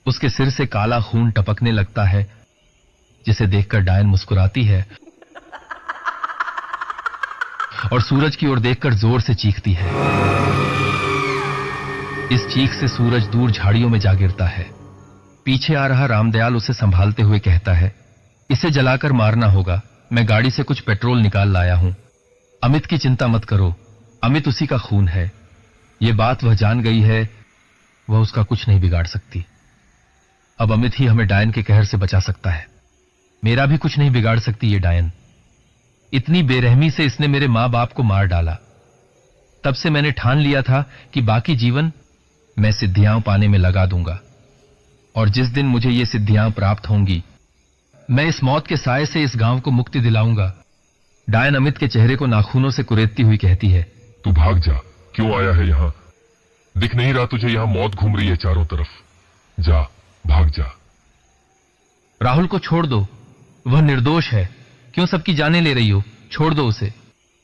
उसके सिर से काला खून टपकने लगता है, जिसे देखकर डायन मुस्कुराती है और सूरज की ओर देखकर जोर से चीखती है। इस चीख से सूरज दूर झाड़ियों में जा गिरता है। पीछे आ रहा रामदयाल उसे संभालते हुए कहता है, इसे जलाकर मारना होगा। मैं गाड़ी से कुछ पेट्रोल निकाल लाया हूं। अमित की चिंता मत करो, अमित उसी का खून है। यह बात वह जान गई है, वह उसका कुछ नहीं बिगाड़ सकती। अब अमित ही हमें डायन के कहर से बचा सकता है। मेरा भी कुछ नहीं बिगाड़ सकती ये डायन। इतनी बेरहमी से इसने मेरे मां बाप को मार डाला। तब से मैंने ठान लिया था कि बाकी जीवन मैं सिद्धियां पाने में लगा दूंगा, और जिस दिन मुझे ये सिद्धियां प्राप्त होंगी मैं इस मौत के साए से इस गांव को मुक्ति दिलाऊंगा। डायन अमित के चेहरे को नाखूनों से कुरेदती हुई कहती है, तू भाग जा। क्यों आया है यहां? दिख नहीं रहा तुझे यहां मौत घूम रही है चारों तरफ? जा, भाग जा। राहुल को छोड़ दो, वह निर्दोष है। क्यों सबकी जानें ले रही हो? छोड़ दो उसे।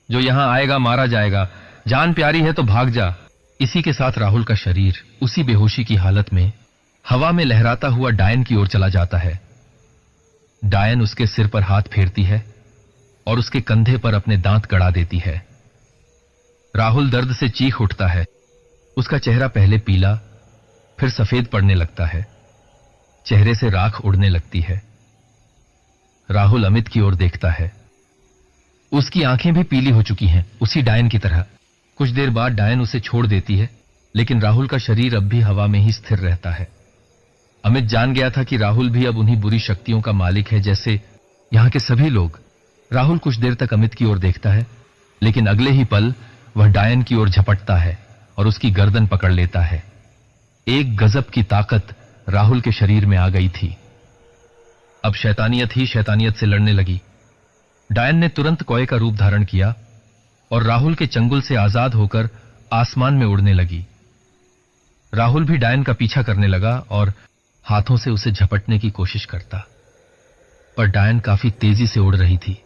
जो यहां आएगा मारा जाएगा। जान प्यारी है तो भाग जा। इसी के साथ राहुल का शरीर उसी बेहोशी की हालत में हवा में लहराता हुआ डायन की ओर चला जाता है। डायन उसके सिर पर हाथ फेरती है और उसके कंधे पर अपने दांत गड़ा देती है। राहुल दर्द से चीख उठता है। उसका चेहरा पहले पीला फिर सफेद पड़ने लगता है। चेहरे से राख उड़ने लगती है। राहुल अमित की ओर देखता है। उसकी आंखें भी पीली हो चुकी हैं, उसी डायन की तरह। कुछ देर बाद डायन उसे छोड़ देती है, लेकिन राहुल का शरीर अब भी हवा में ही स्थिर रहता है। अमित जान गया था कि राहुल भी अब उन्हीं बुरी शक्तियों का मालिक है जैसे यहां के सभी लोग। राहुल कुछ देर तक अमित की ओर देखता है, लेकिन अगले ही पल वह डायन की ओर झपटता है और उसकी गर्दन पकड़ लेता है। एक गजब की ताकत राहुल के शरीर में आ गई थी। अब शैतानियत ही शैतानियत से लड़ने लगी। डायन ने तुरंत कौए का रूप धारण किया और राहुल के चंगुल से आजाद होकर आसमान में उड़ने लगी। राहुल भी डायन का पीछा करने लगा और हाथों से उसे झपटने की कोशिश करता, पर डायन काफी तेजी से उड़ रही थी।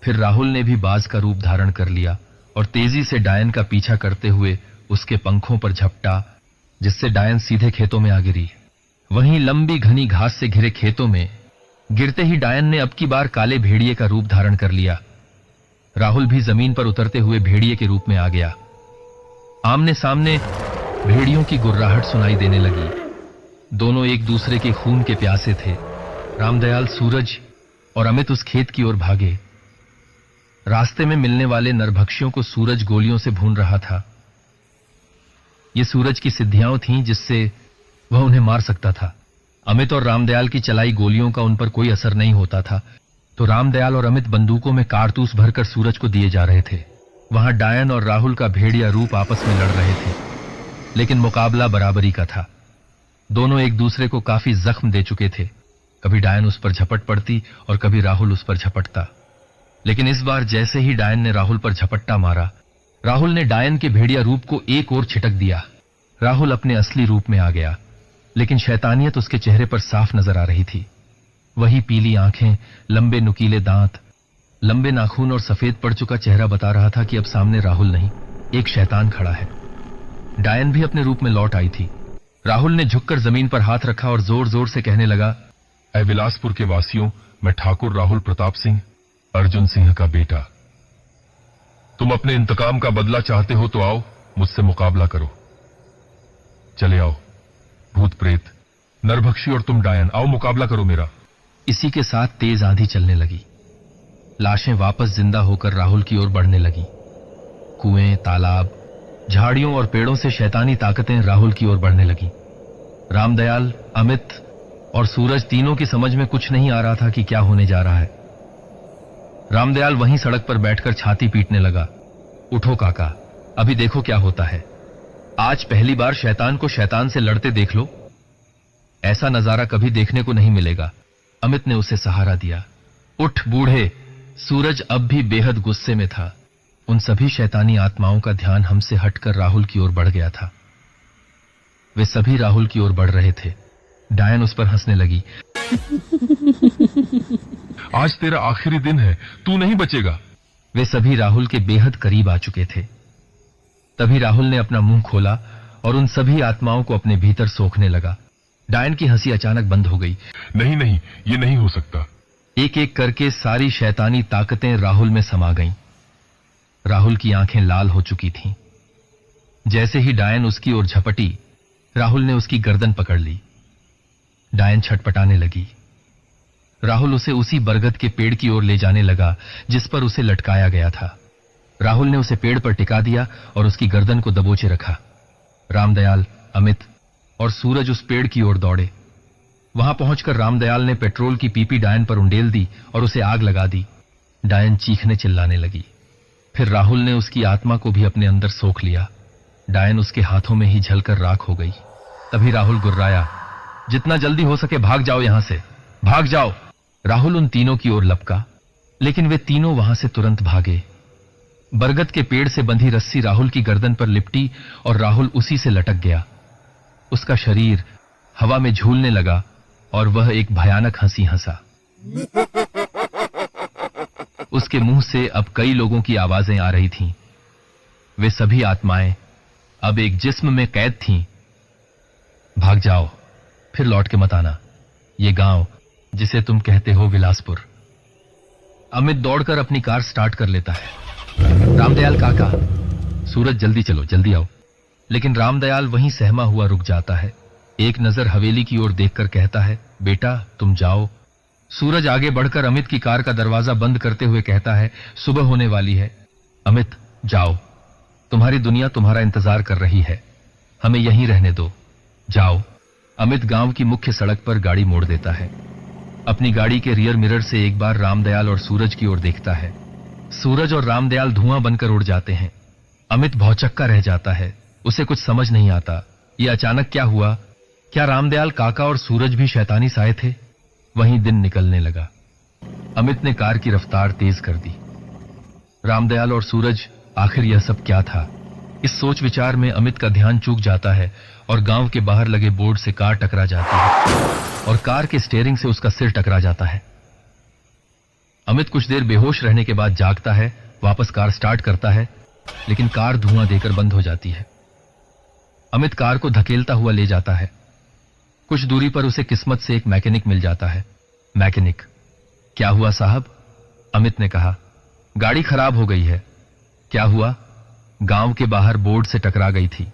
फिर राहुल ने भी बाज का रूप धारण कर लिया और तेजी से डायन का पीछा करते हुए उसके पंखों पर झपटा, जिससे डायन सीधे खेतों में आ गिरी। वहीं लंबी घनी घास से घिरे खेतों में गिरते ही डायन ने अब की बार काले भेड़िए का रूप धारण कर लिया। राहुल भी जमीन पर उतरते हुए भेड़िए के रूप में आ गया। आमने सामने भेड़ियों की गुर्राहट सुनाई देने लगी। दोनों एक दूसरे के खून के प्यासे थे। रामदयाल, सूरज और अमित उस खेत की ओर भागे। रास्ते में मिलने वाले नरभक्षियों को सूरज गोलियों से भून रहा था। ये सूरज की सिद्धियां थीं जिससे वह उन्हें मार सकता था। अमित और रामदयाल की चलाई गोलियों का उन पर कोई असर नहीं होता था, तो रामदयाल और अमित बंदूकों में कारतूस भरकर सूरज को दिए जा रहे थे। वहां डायन और राहुल का भेड़िया रूप आपस में लड़ रहे थे, लेकिन मुकाबला बराबरी का था। दोनों एक दूसरे को काफी जख्म दे चुके थे। कभी डायन उस पर झपट पड़ती और कभी राहुल उस पर झपटता, लेकिन इस बार जैसे ही डायन ने राहुल पर झपट्टा मारा, राहुल ने डायन के भेड़िया रूप को एक ओर छिटक दिया। राहुल अपने असली रूप में आ गया, लेकिन शैतानियत उसके चेहरे पर साफ नजर आ रही थी। वही पीली आंखें, लंबे नुकीले दांत, लंबे नाखून और सफेद पड़ चुका चेहरा बता रहा था कि अब सामने राहुल नहीं, एक शैतान खड़ा है। डायन भी अपने रूप में लौट आई थी। राहुल ने झुककर जमीन पर हाथ रखा और जोर जोर से कहने लगा, ऐ बिलासपुर के वासियों, मैं ठाकुर राहुल प्रताप सिंह, अर्जुन सिंह का बेटा। तुम अपने इंतकाम का बदला चाहते हो तो आओ, मुझसे मुकाबला करो। चले आओ, भूत प्रेत, नरभक्षी और तुम डायन, आओ मुकाबला करो मेरा। इसी के साथ तेज आंधी चलने लगी। लाशें वापस जिंदा होकर राहुल की ओर बढ़ने लगी। कुएं, तालाब, झाड़ियों और पेड़ों से शैतानी ताकतें राहुल की ओर बढ़ने लगी। रामदयाल, अमित और सूरज तीनों की समझ में कुछ नहीं आ रहा था कि क्या होने जा रहा है। रामदयाल वहीं सड़क पर बैठकर छाती पीटने लगा। उठो काका, अभी देखो क्या होता है। आज पहली बार शैतान को शैतान से लड़ते देख लो। ऐसा नजारा कभी देखने को नहीं मिलेगा। अमित ने उसे सहारा दिया। उठ बूढ़े। सूरज अब भी बेहद गुस्से में था। उन सभी शैतानी आत्माओं का ध्यान हमसे हटकर राहुल की ओर बढ़ गया था। वे सभी राहुल की ओर बढ़ रहे थे। डायन उस पर हंसने लगी। आज तेरा आखिरी दिन है, तू नहीं बचेगा। वे सभी राहुल के बेहद करीब आ चुके थे। तभी राहुल ने अपना मुंह खोला और उन सभी आत्माओं को अपने भीतर सोखने लगा। डायन की हंसी अचानक बंद हो गई। नहीं नहीं, ये नहीं हो सकता। एक एक करके सारी शैतानी ताकतें राहुल में समा गईं। राहुल की आंखें लाल हो चुकी थीं। जैसे ही डायन उसकी ओर झपटी, राहुल ने उसकी गर्दन पकड़ ली। डायन छटपटाने लगी। राहुल उसे उसी बरगद के पेड़ की ओर ले जाने लगा जिस पर उसे लटकाया गया था। राहुल ने उसे पेड़ पर टिका दिया और उसकी गर्दन को दबोचे रखा। रामदयाल, अमित और सूरज उस पेड़ की ओर दौड़े। वहां पहुंचकर रामदयाल ने पेट्रोल की पीपी डायन पर उंडेल दी और उसे आग लगा दी। डायन चीखने चिल्लाने लगी। फिर राहुल ने उसकी आत्मा को भी अपने अंदर सोख लिया। डायन उसके हाथों में ही जलकर राख हो गई। तभी राहुल गुर्राया, जितना जल्दी हो सके भाग जाओ यहां से, भाग जाओ। राहुल उन तीनों की ओर लपका, लेकिन वे तीनों वहां से तुरंत भागे। बरगद के पेड़ से बंधी रस्सी राहुल की गर्दन पर लिपटी और राहुल उसी से लटक गया। उसका शरीर हवा में झूलने लगा और वह एक भयानक हंसी हंसा। उसके मुंह से अब कई लोगों की आवाजें आ रही थीं। वे सभी आत्माएं अब एक जिस्म में कैद थीं। भाग जाओ, फिर लौट के मत आना। ये गांव जिसे तुम कहते हो विलासपुर। अमित दौड़कर अपनी कार स्टार्ट कर लेता है। रामदयाल काका, सूरज जल्दी चलो, जल्दी आओ। लेकिन रामदयाल वहीं सहमा हुआ रुक जाता है। एक नजर हवेली की ओर देखकर कहता है, बेटा तुम जाओ। सूरज आगे बढ़कर अमित की कार का दरवाजा बंद करते हुए कहता है, सुबह होने वाली है। अमित जाओ, तुम्हारी दुनिया तुम्हारा इंतजार कर रही है। हमें यहीं रहने दो, जाओ। अमित गांव की मुख्य सड़क पर गाड़ी मोड़ देता है। अपनी गाड़ी के रियर मिरर से एक बार रामदयाल और सूरज की ओर देखता है। सूरज और रामदयाल धुआं बनकर उड़ जाते हैं। अमित भौचक्का रह जाता है। उसे कुछ समझ नहीं आता, ये अचानक क्या हुआ। क्या रामदयाल काका और सूरज भी शैतानी साए थे। वहीं दिन निकलने लगा। अमित ने कार की रफ्तार तेज कर दी। रामदयाल और सूरज, आखिर यह सब क्या था। इस सोच विचार में अमित का ध्यान चूक जाता है और गांव के बाहर लगे बोर्ड से कार टकरा जाती है और कार के स्टीयरिंग से उसका सिर टकरा जाता है। अमित कुछ देर बेहोश रहने के बाद जागता है, वापस कार स्टार्ट करता है, लेकिन कार धुआं देकर बंद हो जाती है। अमित कार को धकेलता हुआ ले जाता है। कुछ दूरी पर उसे किस्मत से एक मैकेनिक मिल जाता है। मैकेनिक, क्या हुआ साहब? अमित ने कहा, गाड़ी खराब हो गई है। क्या हुआ? गांव के बाहर बोर्ड से टकरा गई थी।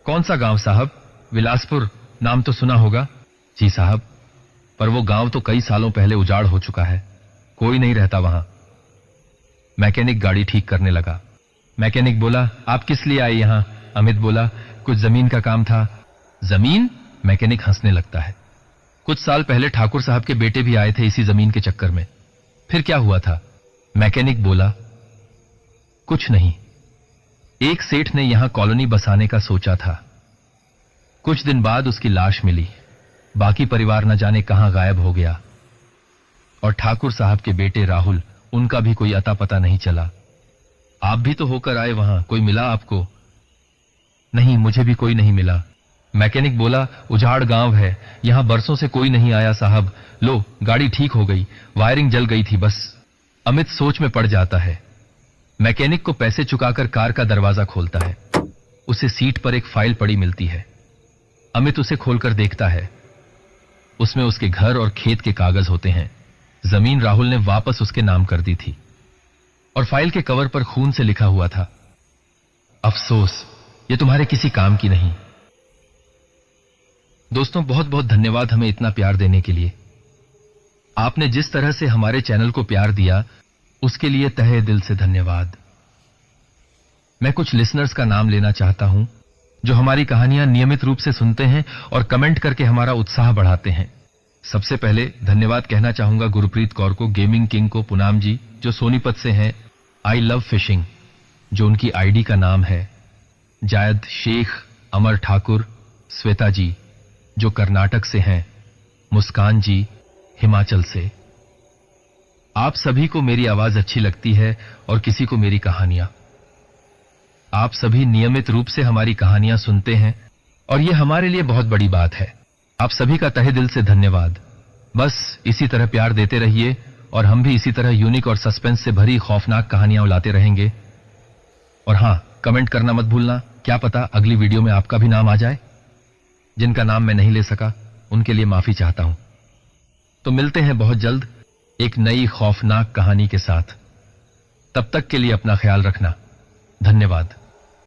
कौन सा गांव साहब? विलासपुर, नाम तो सुना होगा। जी साहब, पर वो गांव तो कई सालों पहले उजाड़ हो चुका है, कोई नहीं रहता वहां। मैकेनिक गाड़ी ठीक करने लगा। मैकेनिक बोला, आप किस लिए आए यहां? अमित बोला, कुछ जमीन का काम था। जमीन? मैकेनिक हंसने लगता है। कुछ साल पहले ठाकुर साहब के बेटे भी आए थे इसी जमीन के चक्कर में। फिर क्या हुआ था? मैकेनिक बोला, कुछ नहीं। एक सेठ ने यहां कॉलोनी बसाने का सोचा था। कुछ दिन बाद उसकी लाश मिली। बाकी परिवार न जाने कहां गायब हो गया। और ठाकुर साहब के बेटे राहुल, उनका भी कोई अता पता नहीं चला। आप भी तो होकर आए वहां, कोई मिला आपको? नहीं, मुझे भी कोई नहीं मिला। मैकेनिक बोला, उजाड़ गांव है, यहां बरसों से कोई नहीं आया साहब। लो, गाड़ी ठीक हो गई, वायरिंग जल गई थी बस। अमित सोच में पड़ जाता है। मैकेनिक को पैसे चुकाकर कार का दरवाजा खोलता है। उसे सीट पर एक फाइल पड़ी मिलती है। अमित उसे खोलकर देखता है। उसमें उसके घर और खेत के कागज होते हैं। जमीन राहुल ने वापस उसके नाम कर दी थी और फाइल के कवर पर खून से लिखा हुआ था, अफसोस, ये तुम्हारे किसी काम की नहीं। दोस्तों, बहुत बहुत धन्यवाद हमें इतना प्यार देने के लिए। आपने जिस तरह से हमारे चैनल को प्यार दिया, उसके लिए तहे दिल से धन्यवाद। मैं कुछ लिसनर्स का नाम लेना चाहता हूं जो हमारी कहानियां नियमित रूप से सुनते हैं और कमेंट करके हमारा उत्साह बढ़ाते हैं। सबसे पहले धन्यवाद कहना चाहूंगा गुरप्रीत कौर को, गेमिंग किंग को, पूनम जी जो सोनीपत से हैं, आई लव फिशिंग जो उनकी आईडी का नाम है, जायद शेख, अमर ठाकुर, श्वेता जी जो कर्नाटक से हैं, मुस्कान जी हिमाचल से। आप सभी को मेरी आवाज अच्छी लगती है और किसी को मेरी कहानियां। आप सभी नियमित रूप से हमारी कहानियां सुनते हैं और यह हमारे लिए बहुत बड़ी बात है। आप सभी का तहे दिल से धन्यवाद। बस इसी तरह प्यार देते रहिए और हम भी इसी तरह यूनिक और सस्पेंस से भरी खौफनाक कहानियां लाते रहेंगे। और हां, कमेंट करना मत भूलना, क्या पता अगली वीडियो में आपका भी नाम आ जाए। जिनका नाम मैं नहीं ले सका उनके लिए माफी चाहता हूं। तो मिलते हैं बहुत जल्द एक नई खौफनाक कहानी के साथ। तब तक के लिए अपना ख्याल रखना। धन्यवाद।